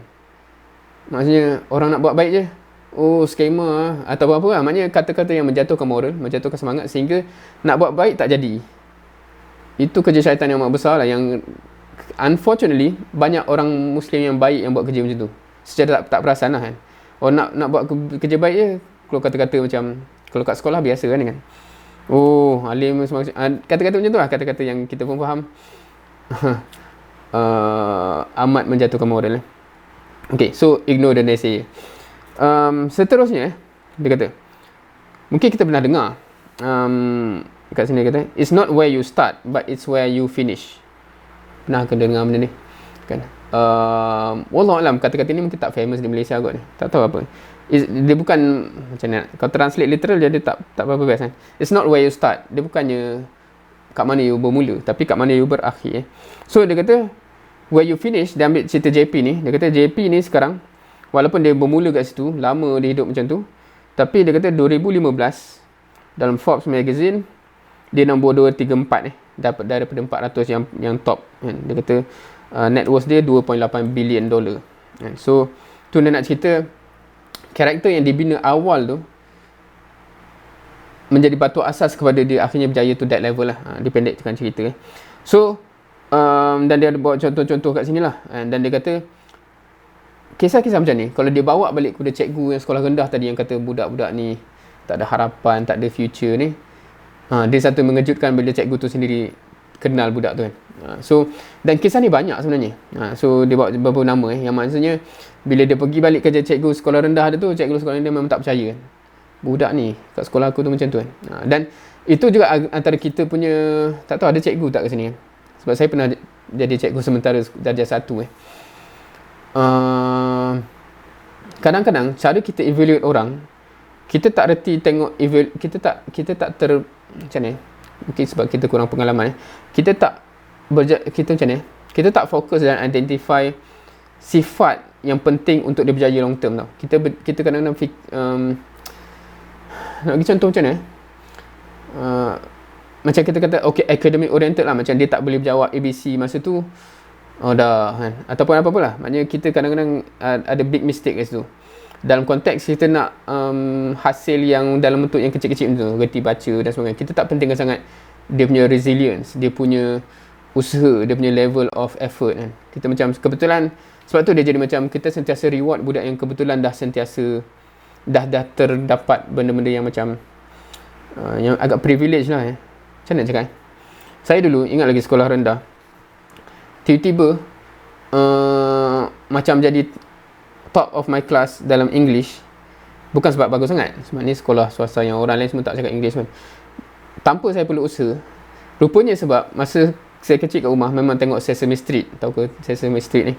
Maksudnya orang nak buat baik je, scammer atau apa-apa lah. Maknanya kata-kata yang menjatuhkan moral, menjatuhkan semangat sehingga nak buat baik tak jadi. Itu kerja syaitan yang amat besar lah, yang unfortunately banyak orang Muslim yang baik yang buat kerja macam tu secara tak perasan lah kan. Nak buat kerja baik je, kalau kata-kata macam kalau kat sekolah biasa kan. Alim semua kata-kata macam tu lah, kata-kata yang kita pun faham amat menjatuhkan moral. Okay, so ignore the naysayer. Seterusnya dia kata, mungkin kita pernah dengar kat sini dia kata, it's not where you start but it's where you finish. Pernah ke dengar benda ni kan? Wallahualam, kata-kata ni mungkin tak famous di Malaysia kot ni, tak tahu apa. Dia bukan macam ni, kalau translate literal dia tak berapa best kan. It's not where you start, dia bukannya kat mana you bermula, tapi kat mana you berakhir. So dia kata where you finish. Dia ambil cerita JP ni, dia kata JP ni sekarang walaupun dia bermula kat situ, lama dia hidup macam tu, tapi dia kata 2015 dalam Forbes magazine dia nombor 234 dapat daripada 400 yang top kan. Dia kata net worth dia 2.8 billion dolar kan. So tu dia nak cerita karakter yang dibina awal tu menjadi batu asas kepada dia akhirnya berjaya to that level lah. Dipendekkan cerita So dan dia ada bawa contoh-contoh kat sini lah. Dan dia kata kisah-kisah macam ni kalau dia bawa balik kepada cikgu yang sekolah rendah tadi yang kata budak-budak ni tak ada harapan, tak ada future ni, dia satu mengejutkan bila cikgu tu sendiri kenal budak tu kan. So dan kisah ni banyak sebenarnya. So dia bawa beberapa nama yang maksudnya bila dia pergi balik kerja cikgu sekolah rendah dia tu, cikgu sekolah rendah memang tak percaya kan, budak ni kat sekolah aku tu macam tu kan. Dan itu juga antara kita punya, tak tahu ada cikgu tak kat sini kan, sebab saya pernah jadi cikgu sementara darjah 1 kadang-kadang cara kita evaluate orang, kita tak reti tengok kita tak macam ni, mungkin sebab kita kurang pengalaman kita macam ni, kita tak fokus dan identify sifat yang penting untuk dia berjaya long term tau. Kita kadang-kadang nak bagi contoh macam ni macam kita kata okay, academic oriented lah, macam dia tak boleh berjawab ABC masa tu, dah kan, ataupun apa-apa lah. Maknanya kita kadang-kadang ada big mistake kat situ. Dalam konteks kita nak hasil yang dalam bentuk yang kecil-kecil tu, reti baca dan sebagainya, kita tak pentingkan sangat dia punya resilience, dia punya usaha, dia punya level of effort kan. Kita macam kebetulan, sebab tu dia jadi macam kita sentiasa reward budak yang kebetulan dah terdapat benda-benda yang macam yang agak privilege lah Macam nak cakap saya dulu ingat lagi sekolah rendah, tiba-tiba macam jadi top of my class dalam English. Bukan sebab bagus sangat, sebab ni sekolah swasta yang orang lain semua tak cakap English kan, tanpa saya perlu usaha. Rupanya sebab masa saya kecil kat rumah memang tengok Sesame Street. Tahu ke Sesame Street ni?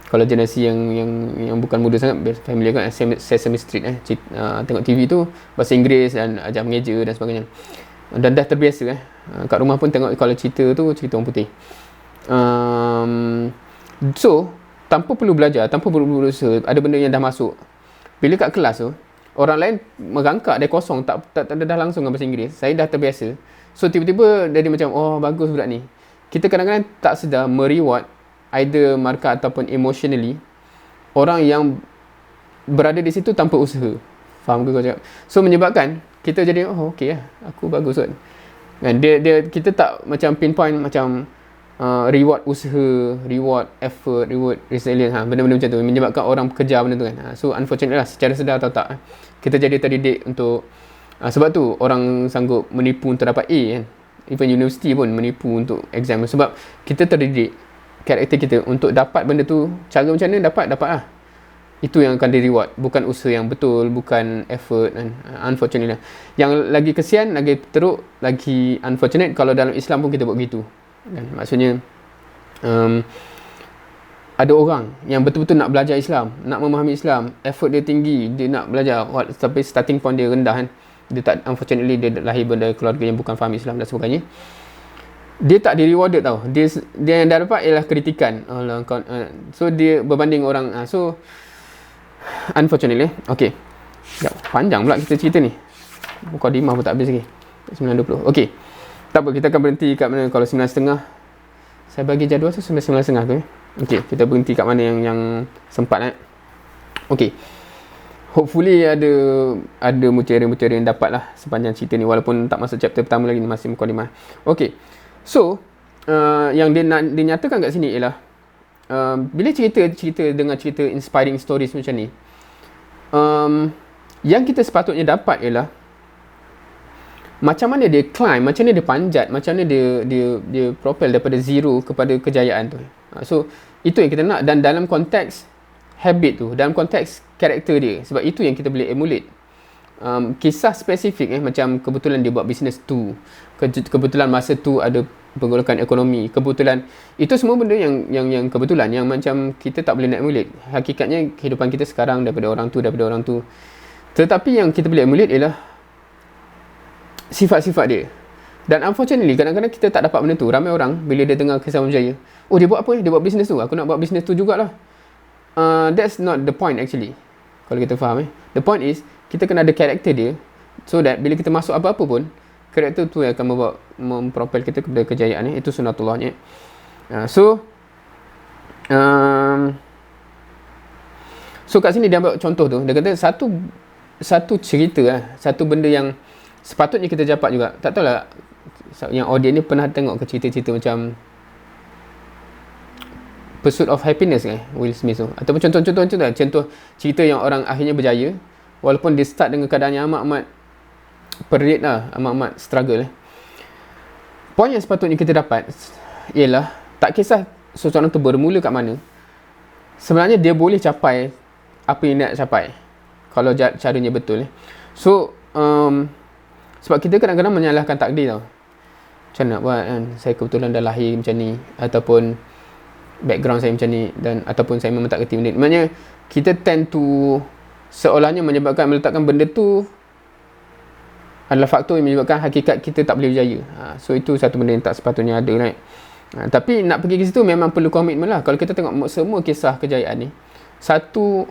Kalau generasi yang bukan muda sangat, familiar kan Sesame Street tengok TV tu bahasa Inggeris dan ajar mengeja dan sebagainya. Dan dah terbiasa kat rumah pun tengok, kalau cerita tu cerita orang putih. So tanpa perlu belajar, tanpa perlu berusaha, ada benda yang dah masuk. Bila kat kelas tu orang lain merangkak, dia kosong, tak dah langsung dengan bahasa Inggeris, saya dah terbiasa. So tiba-tiba dia macam bagus budak ni. Kita kadang-kadang tak sedar mereward either markah ataupun emotionally orang yang berada di situ tanpa usaha. Faham ke kau cakap? So menyebabkan kita jadi okey lah, aku bagus kan. Dan kita tak macam pinpoint macam reward usaha, reward effort, reward resilience, benda-benda macam tu menyebabkan orang kejar benda tu kan. So unfortunately lah, secara sedar atau tak, kita jadi terdidik untuk sebab tu orang sanggup menipu untuk dapat A kan. Even universiti pun menipu untuk exam, sebab kita terdidik karakter kita untuk dapat benda tu. Cara macam mana dapat lah, itu yang akan di reward, bukan usaha yang betul, bukan effort kan. Unfortunately lah. Yang lagi kesian, lagi teruk, lagi unfortunate kalau dalam Islam pun kita buat gitu kan. Maksudnya ada orang yang betul-betul nak belajar Islam, nak memahami Islam, effort dia tinggi, dia nak belajar, tapi starting point dia rendah kan. dia tak, unfortunately dia lahir dari keluarga yang bukan faham Islam dan sebagainya, dia tak di rewarded tau. Dia yang dah dapat ialah kritikan. So dia berbanding orang, so unfortunately, okay, sekejap, panjang pula kita cerita ni, mukadimah pun tak habis lagi, 9.20. okay, tak apa, kita akan berhenti kat mana? Kalau 9.30 saya bagi jadual tu 9.30 tu. Okay, kita berhenti kat mana yang sempat. Okay, hopefully ada mutiara-mutiara yang dapat lah sepanjang cerita ni, walaupun tak masuk chapter pertama lagi ni, masih mukadimah. Okay, so yang dia nak dinyatakan kat sini ialah bila cerita dengan cerita inspiring stories macam ni, yang kita sepatutnya dapat ialah macam mana dia climb, macam mana dia panjat, macam mana dia propel daripada zero kepada kejayaan tu. So itu yang kita nak, dan dalam konteks habit tu, dalam konteks karakter dia, sebab itu yang kita boleh emulate. Kisah spesifik macam kebetulan dia buat bisnes tu, kebetulan masa tu ada pergolakan ekonomi, kebetulan, itu semua benda yang kebetulan, yang macam kita tak boleh nak emulate. Hakikatnya kehidupan kita sekarang daripada orang tu. Tetapi yang kita boleh emulate ialah sifat-sifat dia. Dan unfortunately kadang-kadang kita tak dapat benda tu. Ramai orang bila dia dengar kisah orang berjaya, oh dia buat apa ni? Dia buat bisnes tu, aku nak buat bisnes tu jugalah. That's not the point actually. Kalau kita faham the point is, kita kena ada karakter dia, so that bila kita masuk apa-apa pun, karakter tu yang akan mempropel kita kepada kejayaan. Itu sunatullahnya. So kat sini dia ambil contoh tu. Dia kata satu cerita satu benda yang sepatutnya kita dapat juga. Tak tahulah yang audience ni pernah tengok ke cerita-cerita macam Pursuit of Happiness Will Smith tu, ataupun contoh cerita yang orang akhirnya berjaya walaupun dia start dengan keadaan yang amat-amat perit lah, amat-amat struggle. Poin yang sepatutnya kita dapat ialah tak kisah seseorang tu bermula kat mana, sebenarnya dia boleh capai apa yang nak capai kalau caranya betul. So sebab kita kadang-kadang menyalahkan takdir tau. Macam nak buat kan, saya kebetulan dah lahir macam ni, ataupun background saya macam ni, dan ataupun saya memang tak kerti benda ni. Maknanya kita tend to seolahnya meletakkan benda tu adalah faktor yang menyebabkan hakikat kita tak boleh berjaya. So itu satu benda yang tak sepatutnya ada, right? Tapi nak pergi ke situ memang perlu komitmen lah. Kalau kita tengok semua kisah kejayaan ni, satu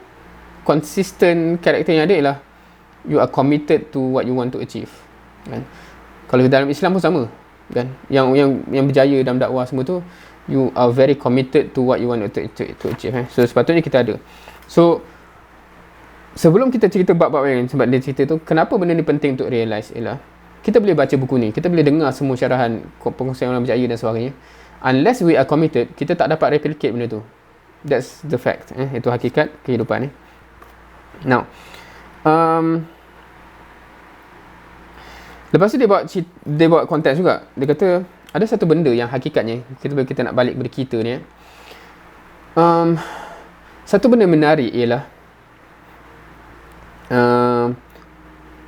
consistent karakter yang ada ialah you are committed to what you want to achieve, kan? Kalau dalam Islam pun sama, kan? Yang berjaya dalam dakwah semua tu, you are very committed to what you want to achieve. So sepatutnya kita ada. So sebelum kita cerita bab-bab yang sebab dia cerita tu, kenapa benda ni penting untuk realise ialah kita boleh baca buku ni, kita boleh dengar semua syarahan pengkongsian orang berjaya dan sebagainya, unless we are committed, kita tak dapat replicate benda tu. That's the fact. Itu hakikat kehidupan. Now lepas tu dia buat konteks juga. Dia kata ada satu benda yang hakikatnya kita nak balik kepada kita ni. Satu benda menarik ialah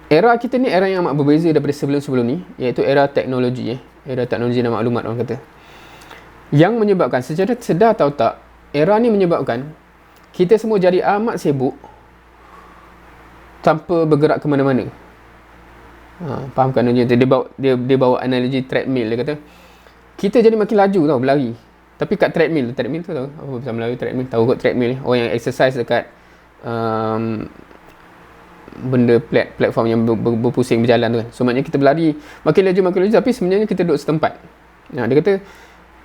era kita ni era yang amat berbeza daripada sebelum-sebelum ni, iaitu era teknologi. Era teknologi dan maklumat orang kata, yang menyebabkan secara sedar atau tak, era ni menyebabkan kita semua jadi amat sibuk tanpa bergerak ke mana-mana. Faham kan dia bawa analogi treadmill. Dia kata kita jadi makin laju tau berlari, tapi kat treadmill tu tahu apa bahasa Melayu treadmill? Tahu kot treadmill, orang yang exercise dekat benda platform yang berpusing berjalan tu kan. So maknanya kita berlari makin laju tapi sebenarnya kita duduk setempat. Dia kata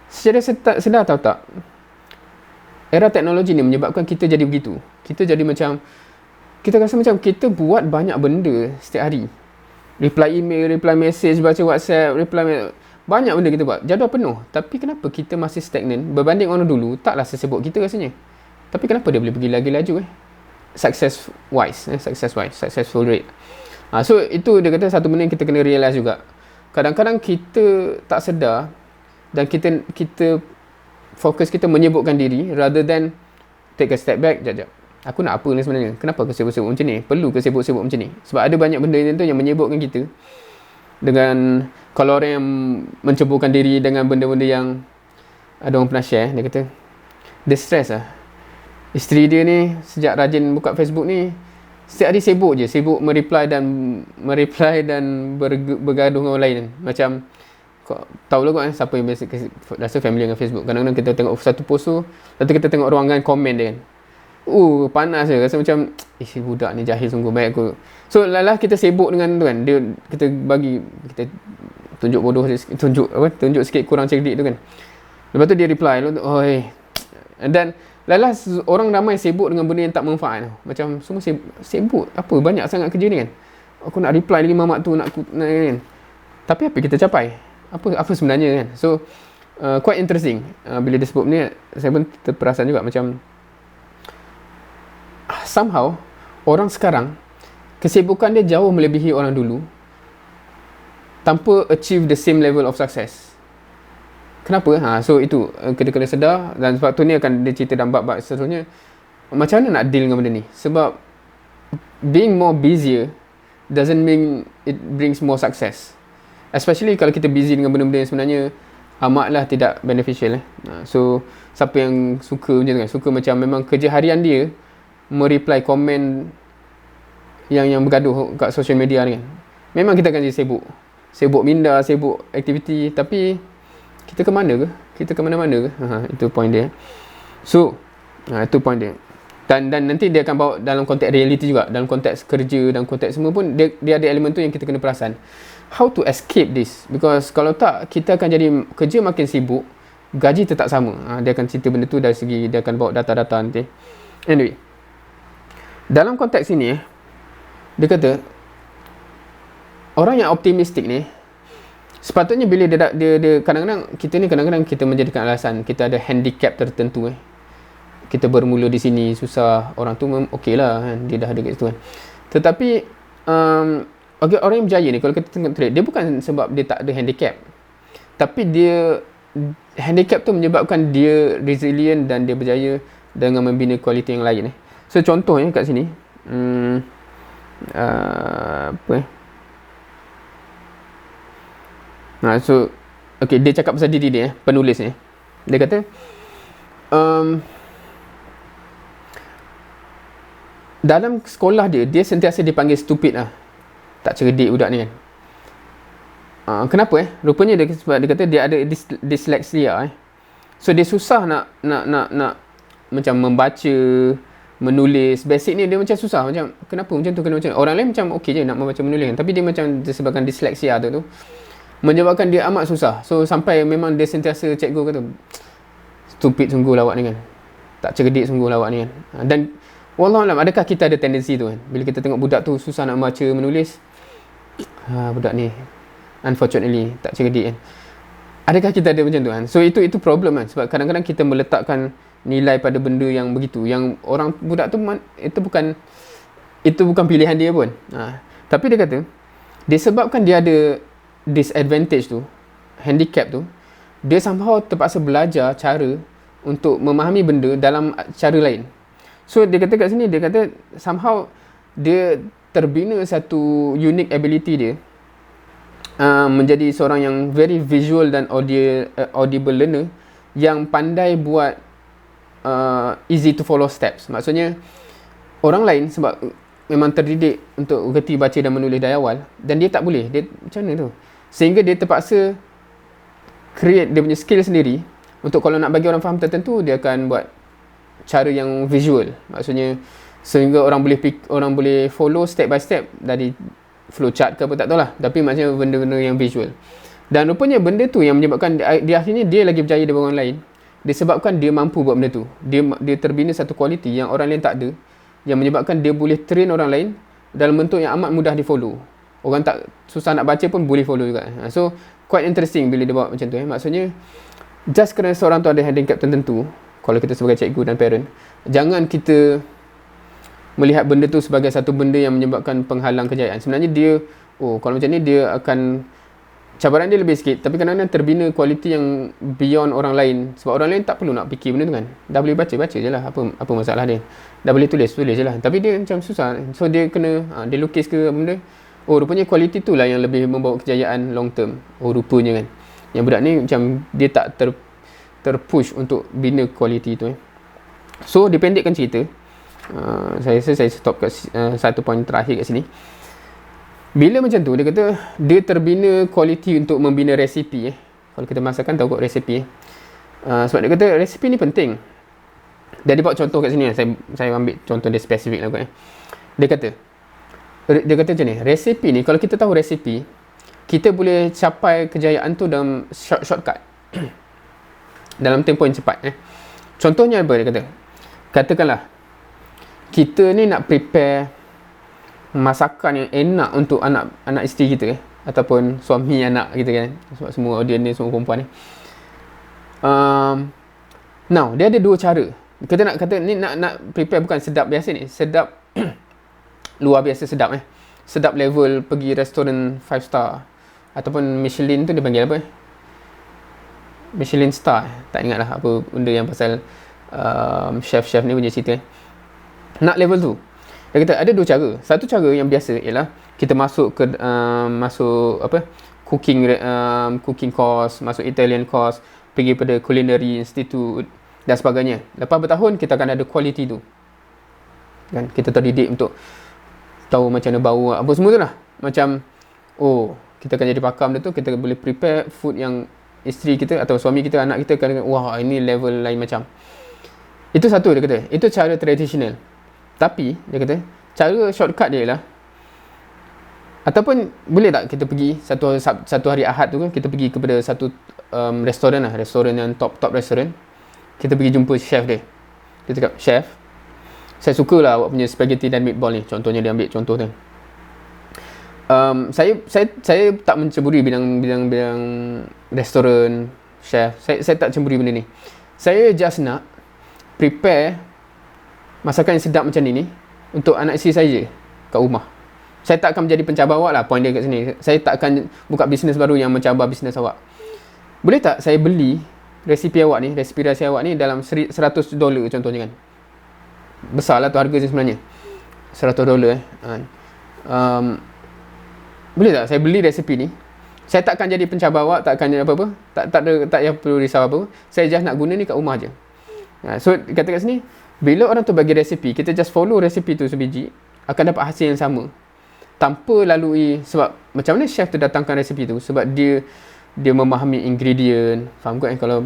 secara sedar atau tak, era teknologi ni menyebabkan kita jadi begitu. Kita jadi macam, kita rasa macam kita buat banyak benda setiap hari. Reply email, reply message, baca WhatsApp, banyak benda kita buat. Jadual penuh. Tapi kenapa kita masih stagnan berbanding orang dulu? Taklah sesibuk kita rasanya. Tapi kenapa dia boleh pergi lagi laju successful rate. So itu dia kata satu benda yang kita kena realise juga. Kadang-kadang kita tak sedar dan kita fokus kita menyibukkan diri rather than take a step back. Sekejap. Aku nak apa ni sebenarnya? Kenapa aku sibuk-sibuk macam ni? Perlu ke sibuk-sibuk macam ni? Sebab ada banyak benda tu yang menyibukkan kita. Dengan, kalau orang yang menceburkan diri dengan benda-benda yang ada orang pernah share, dia kata dia stress lah. Isteri dia ni sejak rajin buka Facebook ni, setiap hari sibuk je, sibuk mereply dan bergaduh dengan orang lain. Macam kau tahu lah kau siapa yang biasa rasa family dengan Facebook. Kadang-kadang kita tengok satu post tu, lepas tu kita tengok ruangan komen dia kan. Panas je, rasa macam budak ni jahil sungguh, baik aku. So lalah kita sibuk dengan tu kan, kita tunjuk bodoh, tunjuk sikit kurang cerdik tu kan. Lepas tu dia reply, dan lalah orang ramai sibuk dengan benda yang tak manfaat. Macam semua sibuk, apa banyak sangat kerja ni kan. Aku nak reply lagi mamak tu, nak kan. Tapi apa kita capai? Apa sebenarnya kan. So quite interesting bila dia sebut ni. Saya pun terperasan juga macam somehow orang sekarang kesibukan dia jauh melebihi orang dulu tanpa achieve the same level of success. Kenapa? So itu kita kena sedar, dan sebab tu ni akan dia cerita dalam bab-bab seterusnya macam mana nak deal dengan benda ni. Sebab being more busier doesn't mean it brings more success. Especially kalau kita busy dengan benda-benda yang sebenarnya amatlah tidak beneficial. So siapa yang suka macam tu kan, suka macam memang kerja harian dia mereply komen yang bergaduh kat social media ni kan, memang kita akan jadi sibuk minda, sibuk aktiviti, tapi kita ke mana ke? Kita ke mana-mana ke? Itu point dia. So itu point dia. Dan nanti dia akan bawa dalam konteks reality juga, dalam konteks kerja, dalam konteks semua pun dia ada elemen tu yang kita kena perasan. How to escape this? Because kalau tak, kita akan jadi kerja makin sibuk, gaji tetap sama. Dia akan cerita benda tu dari segi, dia akan bawa data-data nanti. Anyway, dalam konteks ini dia kata orang yang optimistik ni sepatutnya bila dia kadang-kadang kita menjadikan alasan kita ada handicap tertentu. Kita bermula di sini susah, orang tu okey lah kan, dia dah ada kat situ kan. Tetapi orang yang berjaya ni, kalau kita tengok trade, dia bukan sebab dia tak ada handicap, tapi dia handicap tu menyebabkan dia resilient dan dia berjaya dengan membina kualiti yang lain. So contohnya kat sini so okay, dia cakap pasal diri dia, penulis ni. Dia kata dalam sekolah dia sentiasa dipanggil stupid lah, tak cerdik budak ni kan. Kenapa rupanya sebab dia kata dia ada disleksia. So dia susah nak macam membaca, menulis. Basic ni dia macam susah, macam kenapa macam tu, kena macam orang lain macam okey je nak membaca, menulis kan? Tapi dia macam disebabkan disleksia tu menyebabkan dia amat susah. So sampai memang dia sentiasa cikgu kata stupid sungguh lawak ni kan, tak cerdik sungguh lawak ni kan. Dan wallahualam, adakah kita ada tendensi tu kan, bila kita tengok budak tu susah nak baca, menulis, budak ni unfortunately tak cerdik kan. Adakah kita ada macam tu kan? So itu problem kan, sebab kadang-kadang kita meletakkan nilai pada benda yang begitu, yang orang budak tu itu bukan pilihan dia pun. Tapi dia kata disebabkan dia ada disadvantage tu, handicap tu, dia somehow terpaksa belajar cara untuk memahami benda dalam cara lain. So dia kata kat sini, dia kata somehow dia terbina satu unique ability dia, menjadi seorang yang very visual dan audible learner, yang pandai buat easy to follow steps. Maksudnya orang lain sebab memang terdidik untuk gerti baca dan menulis dari awal, dan dia tak boleh, dia macam mana tu, sehingga dia terpaksa create dia punya skill sendiri untuk kalau nak bagi orang faham tertentu, dia akan buat cara yang visual. Maksudnya sehingga orang boleh follow step by step dari flowchart ke apa tak tahulah, tapi maksudnya benda-benda yang visual. Dan rupanya benda tu yang menyebabkan dia akhirnya dia lagi berjaya daripada orang lain, disebabkan dia mampu buat benda tu. Dia terbina satu kualiti yang orang lain tak ada, yang menyebabkan dia boleh train orang lain dalam bentuk yang amat mudah di follow. Orang tak susah nak baca pun boleh follow juga. So quite interesting bila dia bawa macam tu. Maksudnya just kerana seorang tu ada handicap tertentu, kalau kita sebagai cikgu dan parent, jangan kita melihat benda tu sebagai satu benda yang menyebabkan penghalang kejayaan. Sebenarnya dia, kalau macam ni dia akan, cabaran dia lebih sikit, tapi kadang-kadang terbina kualiti yang beyond orang lain. Sebab orang lain tak perlu nak fikir benda tu kan, dah boleh baca je lah, apa masalah dia, dah boleh tulis je lah. Tapi dia macam susah, so dia kena dia lukis ke benda, rupanya kualiti tu lah yang lebih membawa kejayaan long term. Rupanya kan, yang budak ni macam dia tak terpush untuk bina kualiti tu. So dipendekkan cerita, Saya rasa saya stop kat satu poin terakhir kat sini. Bila macam tu, dia kata dia terbina kualiti untuk membina resipi. Kalau kita masakan tahu kot resipi. Sebab dia kata resipi ni penting. Dan dia buat contoh kat sini. Saya ambil contoh dia spesifik lah kot. Dia kata macam ni, resipi ni, kalau kita tahu resipi, kita boleh capai kejayaan tu dalam shortcut. Dalam tempoh yang cepat. Contohnya apa dia kata? Katakanlah, kita ni nak prepare masakan yang enak untuk anak isteri kita ataupun suami anak kita kan, sebab semua audience ni semua perempuan ni. Now dia ada dua cara. Kita nak kata ni nak prepare bukan sedap biasa ni, sedap luar biasa sedap sedap level pergi restoran 5 star ataupun Michelin tu dia panggil apa Michelin star, tak ingat lah apa benda yang pasal chef ni punya cerita. Nak level tu, dia kata ada dua cara. Satu cara yang biasa ialah kita masuk ke cooking course, masuk Italian course, pergi pada culinary institute dan sebagainya. Lepas bertahun kita akan ada quality tu kan, kita terdidik untuk tahu macam mana bau apa semua tu lah. Macam kita akan jadi pakar benda tu, kita boleh prepare food yang isteri kita atau suami kita, anak kita akan wah ini level lain macam. Itu satu dia kata, itu cara tradisional. Tapi dia kata cara shortcut dia ialah, ataupun boleh tak kita pergi satu hari Ahad tu kan, kita pergi kepada satu restoran yang top restoran, kita pergi jumpa chef dia. Dia cakap, chef, saya suka lah awak punya spaghetti dan meatball ni. Contohnya dia ambil contoh tu. Saya tak mencemburi bidang restoran, chef. Saya tak cemburi benda ni. Saya just nak prepare masakan yang sedap macam ni untuk anak isteri saya kat rumah. Saya tak akan menjadi pencabar awak lah, point dia kat sini. Saya tak akan buka bisnes baru yang mencabar bisnes awak. Boleh tak saya beli resipi rahsia awak ni dalam $100 contohnya kan. Besar lah tu harga dia sebenarnya, $100 boleh tak saya beli resipi ni? Saya tak akan jadi pencabar awak, tak akan jadi apa-apa, tak perlu risau apa-apa. Saya just nak guna ni kat rumah je. So kata kat sini, bila orang tu bagi resipi, kita just follow resipi tu sebiji, akan dapat hasil yang sama tanpa lalui. Sebab macam mana chef tu datangkan resipi tu? Sebab dia memahami ingredient. Faham kot kan? Kalau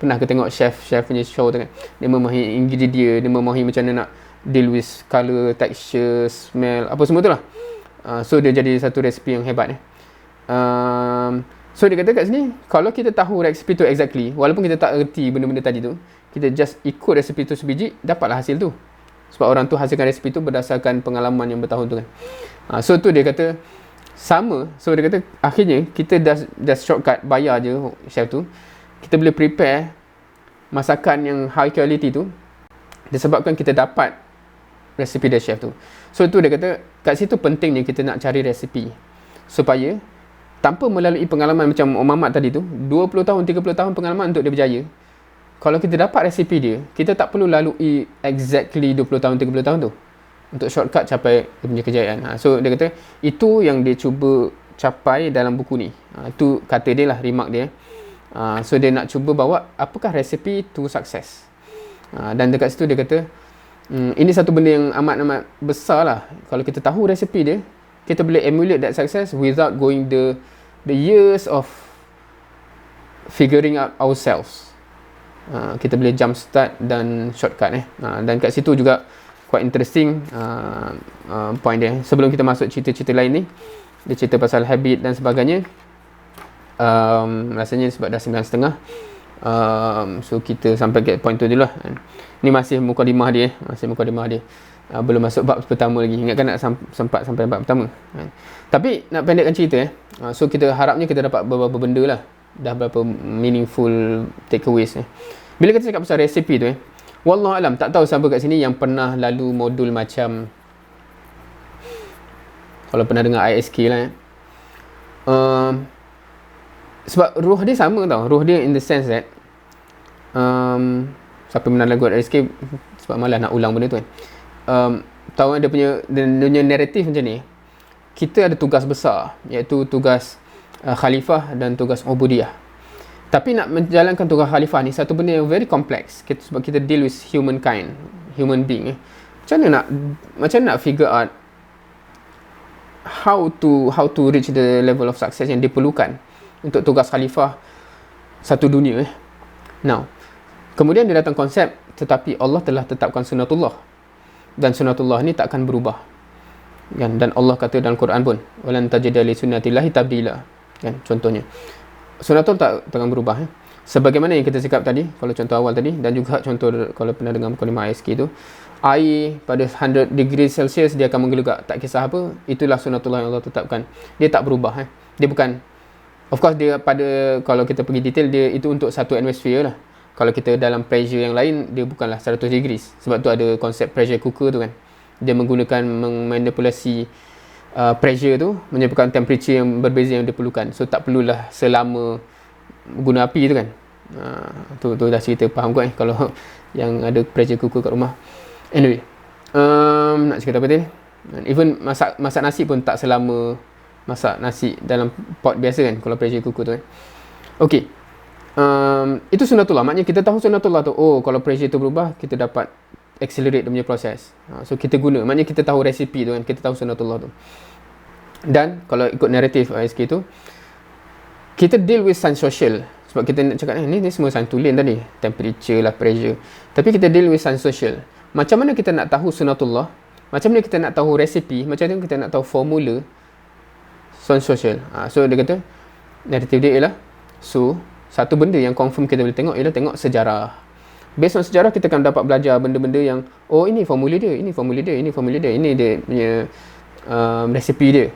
pernah ke tengok chef punya show tu kan, dia memahami ingredient, dia memahami macam mana nak deal with colour, texture, smell, apa semua tu lah. So dia jadi satu resipi yang hebat. So dia kata kat sini, kalau kita tahu resipi tu exactly, walaupun kita tak erti benda-benda tadi tu, kita just ikut resipi tu sebiji, dapatlah hasil tu. Sebab orang tu hasilkan resipi tu berdasarkan pengalaman yang bertahun tu kan. So tu dia kata sama. So dia kata akhirnya kita just shortcut, bayar je chef tu, kita boleh prepare masakan yang high quality tu disebabkan kita dapat resipi dari chef tu. So tu dia kata kat situ pentingnya kita nak cari resipi supaya tanpa melalui pengalaman macam Om Mamat tadi tu, 20 tahun, 30 tahun pengalaman untuk dia berjaya. Kalau kita dapat resipi dia, kita tak perlu lalui exactly 20 tahun, 30 tahun tu untuk shortcut capai dia punya kejayaan. So dia kata itu yang dia cuba capai dalam buku ni. Itu kata dia lah, remark dia. So dia nak cuba bawa apakah resipi to success. Dan dekat situ dia kata ini satu benda yang amat-amat besar lah. Kalau kita tahu resipi dia, kita boleh emulate that success without going the years of figuring out ourselves. Kita boleh jump start dan shortcut dan kat situ juga quite interesting point dia. Sebelum kita masuk cerita-cerita lain ni, dia cerita pasal habit dan sebagainya. Rasanya sebab dah 9.30, so kita sampai ke point tu dulu lah. Ni masih mukadimah dia, belum masuk bab pertama lagi. Ingatkan nak sempat sampai bab pertama. Tapi nak pendekkan cerita so kita harapnya kita dapat beberapa benda lah, dah berapa meaningful takeaways. Bila kita cakap pasal resipi tu wallahualam, tak tahu siapa kat sini yang pernah lalu modul macam, kalau pernah dengar ISK lah sebab ruh dia sama tau. Ruh dia in the sense that siapa pernah lagu ISK, sebab malah nak ulang benda tu kan, tahu dia punya naratif macam ni. Kita ada tugas besar, iaitu tugas khalifah dan tugas ubudiyah. Tapi nak menjalankan tugas khalifah ni satu benda yang very complex, sebab kita deal with human being. macam nak figure out how to reach the level of success yang diperlukan untuk tugas khalifah satu dunia. Now, kemudian dia datang konsep, tetapi Allah telah tetapkan sunatullah, dan sunatullah ni tak akan berubah, kan? Dan Allah kata dalam Quran pun, walan tajida li sunnatillahi tabdila, kan? Contohnya sunatullah tak akan berubah. Sebagaimana yang kita cakap tadi, kalau contoh awal tadi, dan juga contoh kalau pernah dengar mukadimah ISK tu, air pada 100 degree Celsius dia akan menggelegak, tak kisah apa, itulah sunatullah yang Allah tetapkan. Dia tak berubah. Dia bukan, of course dia pada, kalau kita pergi detail, dia itu untuk satu atmosphere lah. Kalau kita dalam pressure yang lain, dia bukanlah 100 degrees. Sebab tu ada konsep pressure cooker tu, kan. Dia menggunakan memanipulasi pressure tu, menyebabkan temperature yang berbeza yang diperlukan. So tak perlulah selama guna api tu, kan. Tu dah cerita, faham kot kalau yang ada pressure cooker kat rumah. Anyway, nak cakap apa tadi? Even masak nasi pun tak selama masak nasi dalam pot biasa, kan, kalau pressure cooker tu, kan. Okay, itu sunatullah. Maknanya kita tahu sunatullah tu, oh kalau pressure tu berubah, kita dapat accelerate dia punya proses. So kita guna, maknanya kita tahu resipi tu, kan, kita tahu sunatullah tu. Dan kalau ikut naratif ISK tu, kita deal with science social. Sebab kita nak cakap ni semua science tulen tadi, temperature lah, pressure. Tapi kita deal with science social. Macam mana kita nak tahu sunatullah, macam mana kita nak tahu resipi, macam mana kita nak tahu formula science social. So dia kata naratif dia ialah, so satu benda yang confirm kita boleh tengok ialah tengok sejarah. Based on sejarah, kita akan dapat belajar benda-benda yang, oh ini formula dia, ini formula dia, ini formula dia, ini dia punya resipi dia.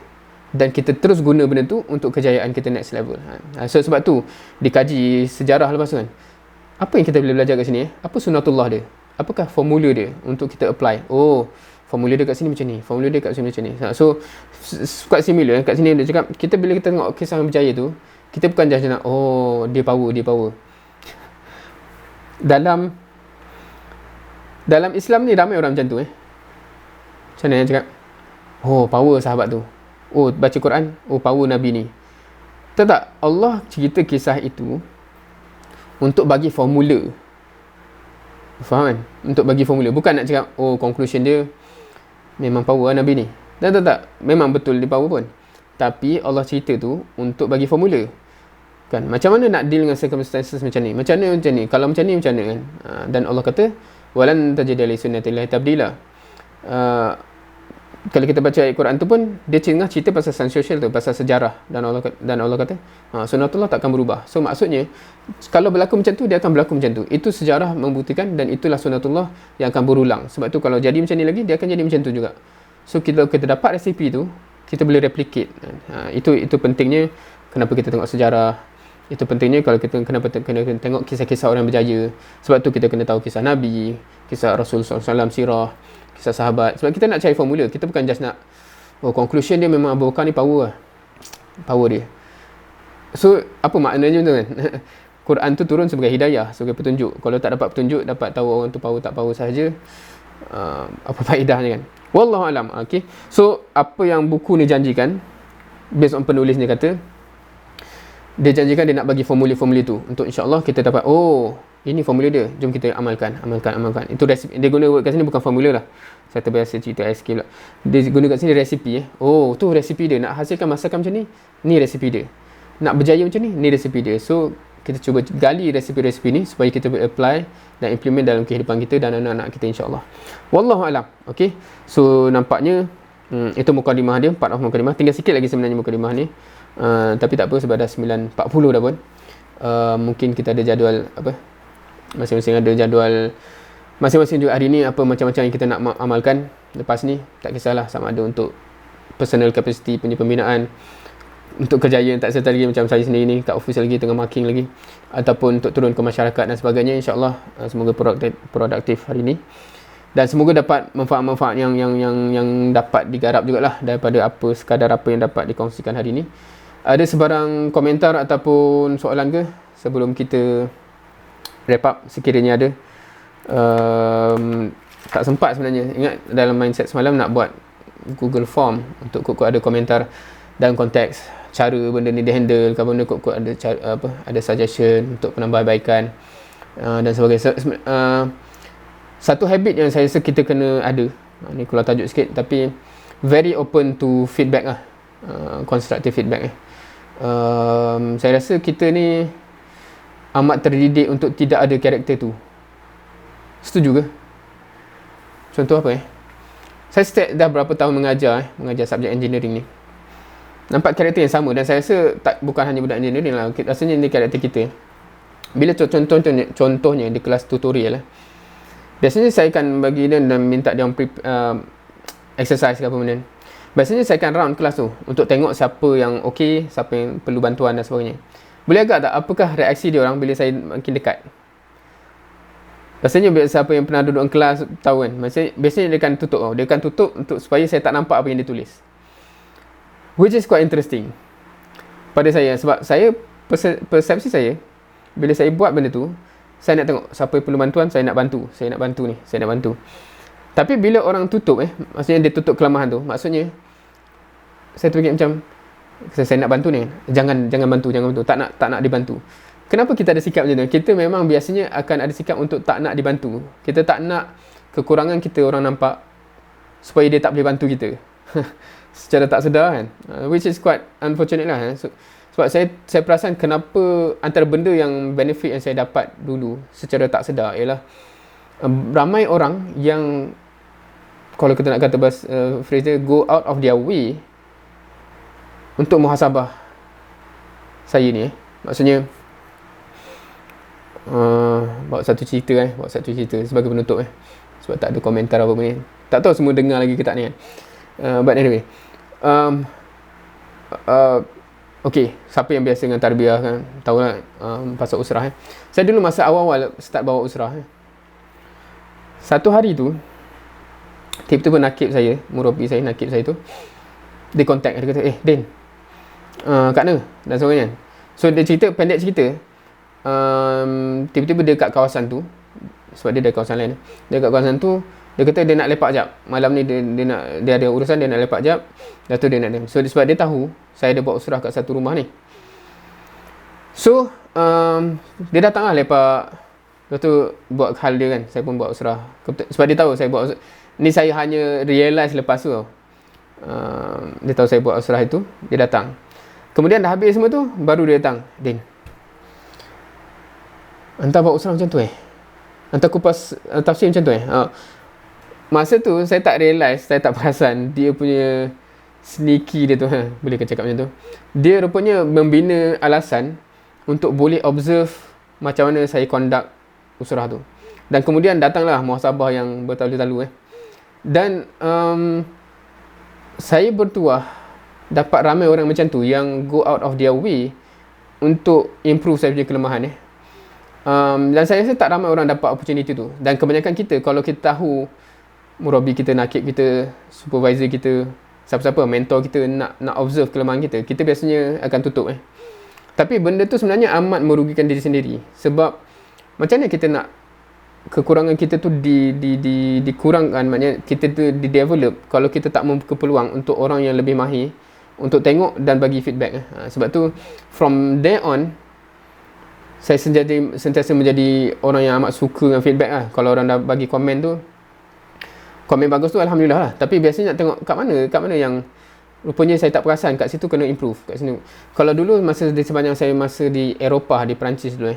Dan kita terus guna benda tu untuk kejayaan kita next level. So sebab tu dikaji sejarah lepas tu, kan. Apa yang kita boleh belajar kat sini? Apa sunatullah dia? Apakah formula dia untuk kita apply? Oh, formula dia kat sini macam ni, formula dia kat sini macam ni. So quite similar. Kat sini dia cakap, kita bila kita tengok kisah yang berjaya tu, kita bukan just nak, oh dia power. Dalam Islam ni ramai orang macam tu. Macam mana yang cakap, oh power sahabat tu, oh baca Quran, oh power Nabi ni. Tak, Allah cerita kisah itu untuk bagi formula. Faham, kan? Untuk bagi formula. Bukan nak cakap, oh conclusion dia memang power Nabi ni. Tak. Memang betul dia power pun. Tapi Allah cerita tu untuk bagi formula. Kan? Macam mana nak deal dengan circumstances macam ni? Macam ni? Kalau macam ni, macam mana, kan? Dan Allah kata, walan tajida li sunnatillahi tabdila. Kalau kita baca ayat Quran tu pun, dia cerita pasal science social tu, pasal sejarah. Dan Allah kata, sunatullah takkan berubah. So maksudnya, kalau berlaku macam tu, dia akan berlaku macam tu. Itu sejarah membuktikan, dan itulah sunatullah yang akan berulang. Sebab tu kalau jadi macam ni lagi, dia akan jadi macam tu juga. So kita dapat resipi tu, kita boleh replicate. Itu pentingnya kenapa kita tengok sejarah. Itu pentingnya kalau kita kenapa kena tengok kisah-kisah orang berjaya. Sebab tu kita kena tahu kisah Nabi, kisah Rasul SAW, sirah, kisah sahabat. Sebab kita nak cari formula. Kita bukan just nak, oh conclusion dia memang Abu Bakar ni power lah. Power dia. So apa maknanya tu, kan? Quran tu turun sebagai hidayah, sebagai petunjuk. Kalau tak dapat petunjuk, dapat tahu orang tu power tak power sahaja, apa faedahnya, kan? Wallahu alam. Okay. So apa yang buku ni janjikan, based on penulis ni kata, dia janjikan dia nak bagi formula-formula tu untuk insya-Allah kita dapat, oh ini formula dia, jom kita amalkan. Itu resipi. Dia guna word kat sini bukan formula lah. Saya terbiasa cerita SK pula. Dia guna kat sini resipi. Oh, tu resipi dia. Nak hasilkan masakan macam ni resipi dia. Nak berjaya macam ni resipi dia. So kita cuba gali resipi-resipi ni supaya kita boleh apply dan implement dalam kehidupan kita dan anak-anak kita insya-Allah. Wallahu alam. Okey. So nampaknya itu mukadimah dia, part of mukadimah. Tinggal sikit lagi sebenarnya mukadimah ni. Tapi tak apa sebab dah 9.40 dah pun. Mungkin kita ada jadual apa? Masing-masing ada jadual masing-masing juga hari ni apa macam-macam yang kita nak amalkan lepas ni. Tak kisahlah sama ada untuk personal capacity punya pembinaan, untuk kejayaan tak serta lagi macam saya sendiri ni kat office lagi tengah marking lagi, ataupun untuk turun ke masyarakat dan sebagainya. InsyaAllah semoga produktif hari ni dan semoga dapat manfaat-manfaat yang dapat digarap jugalah daripada sekadar apa yang dapat dikongsikan hari ni. Ada sebarang komentar ataupun soalan ke sebelum kita wrap up sekiranya ada? Tak sempat sebenarnya. Ingat dalam mindset semalam nak buat Google Form untuk kod-kod ada komentar dalam konteks cara benda ni dihandle, kalau benda kod-kod ada ada suggestion untuk penambahbaikan dan sebagainya. Satu habit yang saya rasa kita kena ada Ni keluar tajuk sikit, tapi very open to feedback lah, constructive feedback saya rasa kita ni amat terdidik untuk tidak ada karakter tu. Setuju ke? Contoh apa saya start dah berapa tahun mengajar subjek engineering ni, nampak karakter yang sama, dan saya rasa bukan hanya budak engineering lah, rasanya ni karakter kita. Bila contohnya di kelas tutorial biasanya saya akan bagi dia dan minta dia exercise ke apa benda. Biasanya saya akan round kelas tu untuk tengok siapa yang okey, siapa yang perlu bantuan dan sebagainya. Boleh agak tak apakah reaksi dia orang bila saya makin dekat? Rasanya siapa yang pernah duduk dalam kelas tahu kan, biasanya dia akan tutup dia akan tutup untuk supaya saya tak nampak apa yang dia tulis, which is quite interesting pada saya. Sebab saya, persepsi saya, bila saya buat benda tu, saya nak tengok siapa yang perlu bantuan, saya nak bantu ni, saya nak bantu. Tapi bila orang tutup maksudnya dia tutup kelemahan tu, maksudnya saya terfikir macam saya nak bantu ni, jangan bantu, tak nak dibantu. Kenapa kita ada sikap macam tu? Kita memang biasanya akan ada sikap untuk tak nak dibantu. Kita tak nak kekurangan kita orang nampak supaya dia tak boleh bantu kita. Secara tak sedar kan, which is quite unfortunate lah. Sebab saya perasan kenapa antara benda yang benefit yang saya dapat dulu secara tak sedar ialah ramai orang yang, kalau kita nak kata phrase dia, go out of their way untuk muhasabah saya ni. Maksudnya bawa satu cerita sebagai penutup sebab tak ada komentar apa ni, tak tahu semua dengar lagi ke tak ni kan. But anyway, okay, siapa yang biasa dengan tarbiyah kan, tahulah pasal usrah Saya dulu masa awal-awal start bawa usrah satu hari tu, tiba-tiba nakib saya, murabi saya, nakib saya tu, dia contact, dia kata, Din, kat mana dan sebagainya. So dia cerita, pendek cerita, tiba-tiba dia kat kawasan tu, sebab dia dari kawasan lain, dia kat kawasan tu, dia kata dia nak lepak jap malam ni, dia ada urusan, dia nak lepak jap, dah tu dia nak. So sebab dia tahu saya ada buat usrah kat satu rumah ni, so dia datang lah lepak, lepas tu buat hal dia kan, saya pun buat usrah, sebab dia tahu saya buat usrah ni. Saya hanya realise lepas tu dia tahu saya buat usrah itu, dia datang. Kemudian dah habis semua tu, baru dia datang, Din, hantar buat usrah macam tu hantar kupas tafsir macam tu Masa tu saya tak realise, saya tak perasan dia punya sneaky dia tu, boleh ke cakap macam tu. Dia rupanya membina alasan untuk boleh observe macam mana saya conduct usrah tu. Dan kemudian datanglah muhasabah yang bertalu-talu Dan saya bertuah dapat ramai orang macam tu yang go out of their way untuk improve saya punya kelemahan dan saya rasa tak ramai orang dapat opportunity tu. Dan kebanyakan kita, kalau kita tahu murabi kita, nakib kita, supervisor kita, siapa-siapa, mentor kita nak observe kelemahan kita, kita biasanya akan tutup Tapi benda tu sebenarnya amat merugikan diri sendiri. Sebab macam mana kita nak kekurangan kita tu dikurangkan, maknanya kita tu di-develop, kalau kita tak membuka peluang untuk orang yang lebih mahir untuk tengok dan bagi feedback Sebab tu from there on, saya sentiasa menjadi orang yang amat suka dengan feedback Kalau orang dah bagi komen tu, komen bagus tu, alhamdulillah lah. Tapi biasanya nak tengok kat mana yang rupanya saya tak perasan, kat situ kena improve kat sini. Kalau dulu sepanjang saya masa di Eropah, di Perancis dulu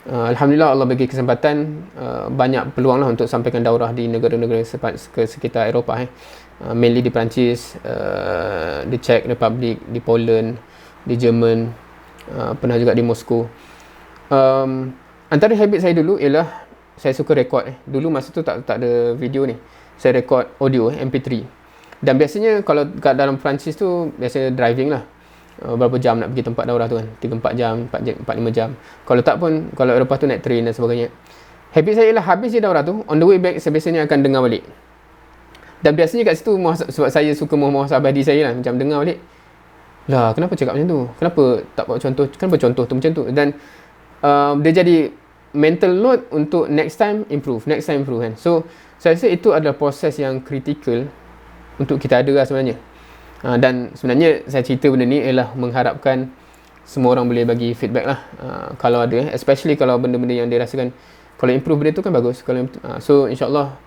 alhamdulillah Allah bagi kesempatan, banyak peluang lah untuk sampaikan daurah di negara-negara sekitar Eropah mainly di Perancis, di Czech Republic, di Poland, di Jerman, pernah juga di Moskow. Antara habit saya dulu ialah saya suka rekod dulu masa tu tak ada video ni, saya rekod audio MP3. Dan biasanya kalau kat dalam Perancis tu biasanya driving lah, berapa jam nak pergi tempat daurah tu kan, 3-4 jam, 4-5 jam. Kalau tak pun, kalau Eropah tu naik train dan sebagainya. Habit saya ialah habis je daurah tu, on the way back saya biasanya akan dengar balik. Dan biasanya kat situ, sebab saya suka muhasabah diri saya lah, macam dengar balik, lah kenapa cakap macam tu, kenapa tak buat contoh, kenapa contoh tu macam tu. Dan dia jadi mental load untuk next time improve kan. So saya rasa itu adalah proses yang kritikal untuk kita ada lah sebenarnya. Dan sebenarnya saya cerita benda ni ialah mengharapkan semua orang boleh bagi feedback lah, kalau ada, especially kalau benda-benda yang dia rasakan kalau improve benda tu kan bagus. So insyaAllah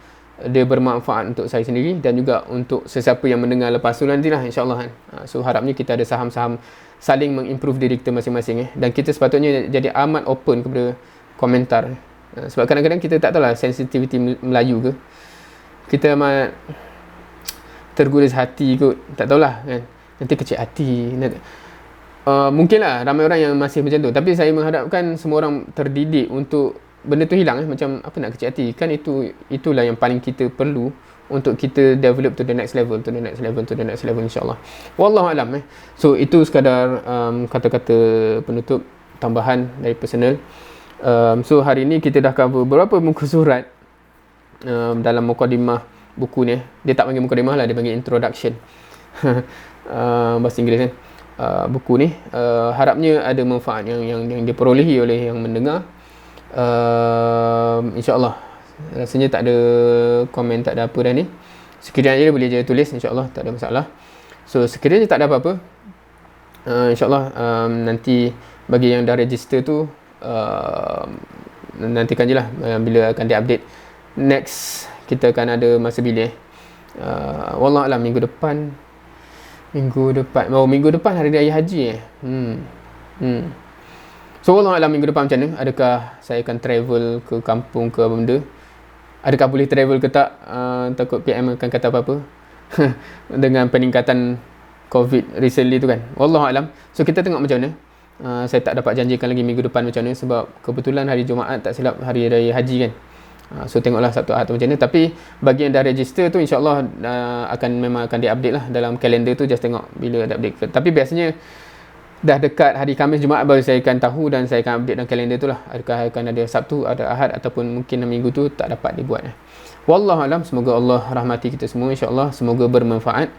dia bermanfaat untuk saya sendiri dan juga untuk sesiapa yang mendengar lepas tu nantilah, insyaAllah kan. So harapnya kita ada saham-saham saling mengimprove diri kita masing-masing dan kita sepatutnya jadi amat open kepada komentar. Sebab kadang-kadang kita tak tahulah sensitivity Melayu ke, kita amat terguris hati kot, tak tahulah kan, nanti kecil hati. Mungkinlah ramai orang yang masih macam tu, tapi saya mengharapkan semua orang terdidik untuk benda tu hilang. Macam apa nak kecil hati, kan itulah yang paling kita perlu untuk kita develop to the next level, insyaAllah. Wallahualam. So itu sekadar kata-kata penutup tambahan dari personal. So hari ni kita dah cover beberapa muka surat dalam mukadimah buku ni. Dia tak panggil mukadimah lah, dia panggil introduction. Bahasa Inggeris kan. Buku ni harapnya ada manfaat yang diperolehi oleh yang mendengar. InsyaAllah rasanya tak ada komen, tak ada apa dah ni. Sekiranya dia boleh je tulis, insyaAllah tak ada masalah. So sekiranya tak ada apa-apa, insyaAllah nanti bagi yang dah register tu, nantikan je lah bila akan diupdate. Next kita akan ada masa bila Wallahualam minggu depan hari raya haji So wallahualam minggu depan macam mana, adakah saya akan travel ke kampung ke apa benda, adakah boleh travel ke tak, takut PM akan kata apa-apa dengan peningkatan COVID recently tu kan. Wallahualam. So kita tengok macam mana. Saya tak dapat janjikan lagi minggu depan macam mana, sebab kebetulan hari Jumaat tak silap hari raya haji kan. So tengoklah Sabtu Ahad tu macam mana. Tapi bagi yang dah register tu, insyaAllah memang akan diupdate lah dalam kalender tu. Just tengok bila ada update. Tapi biasanya dah dekat hari Khamis Jumaat baru saya akan tahu dan saya akan update dalam kalender tu lah. Adakah akan ada Sabtu, ada Ahad, ataupun mungkin minggu tu tak dapat dibuat. Wallahualam. Semoga Allah rahmati kita semua, insyaAllah. Semoga bermanfaat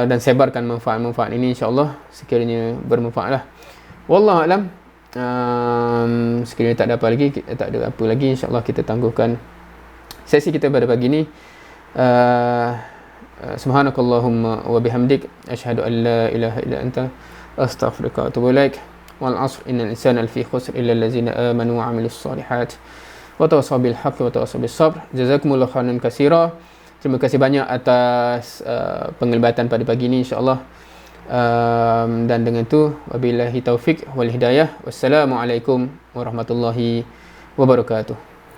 dan sebarkan manfaat-manfaat ini, insyaAllah, sekiranya bermanfaat lah. Wallahualam. Sekiranya tak ada apa lagi, insyaAllah kita tangguhkan sesi kita pada pagi ni. Subhanakallahumma wa bihamdik, asyhadu an la ilaha illa anta, astaghfiruka wa atubu ilaik. Wal 'asr innal insana lafi khusr illa allazina amanu wa 'amilus solihat wa tawassaw bil haqqi wa tawassaw bis sabr. Jazakumullahu khairan katsira. Terima kasih banyak atas penglibatan pada pagi ini, insya-Allah. Dan dengan itu wabillahi taufik wal hidayah. Wassalamualaikum warahmatullahi wabarakatuh.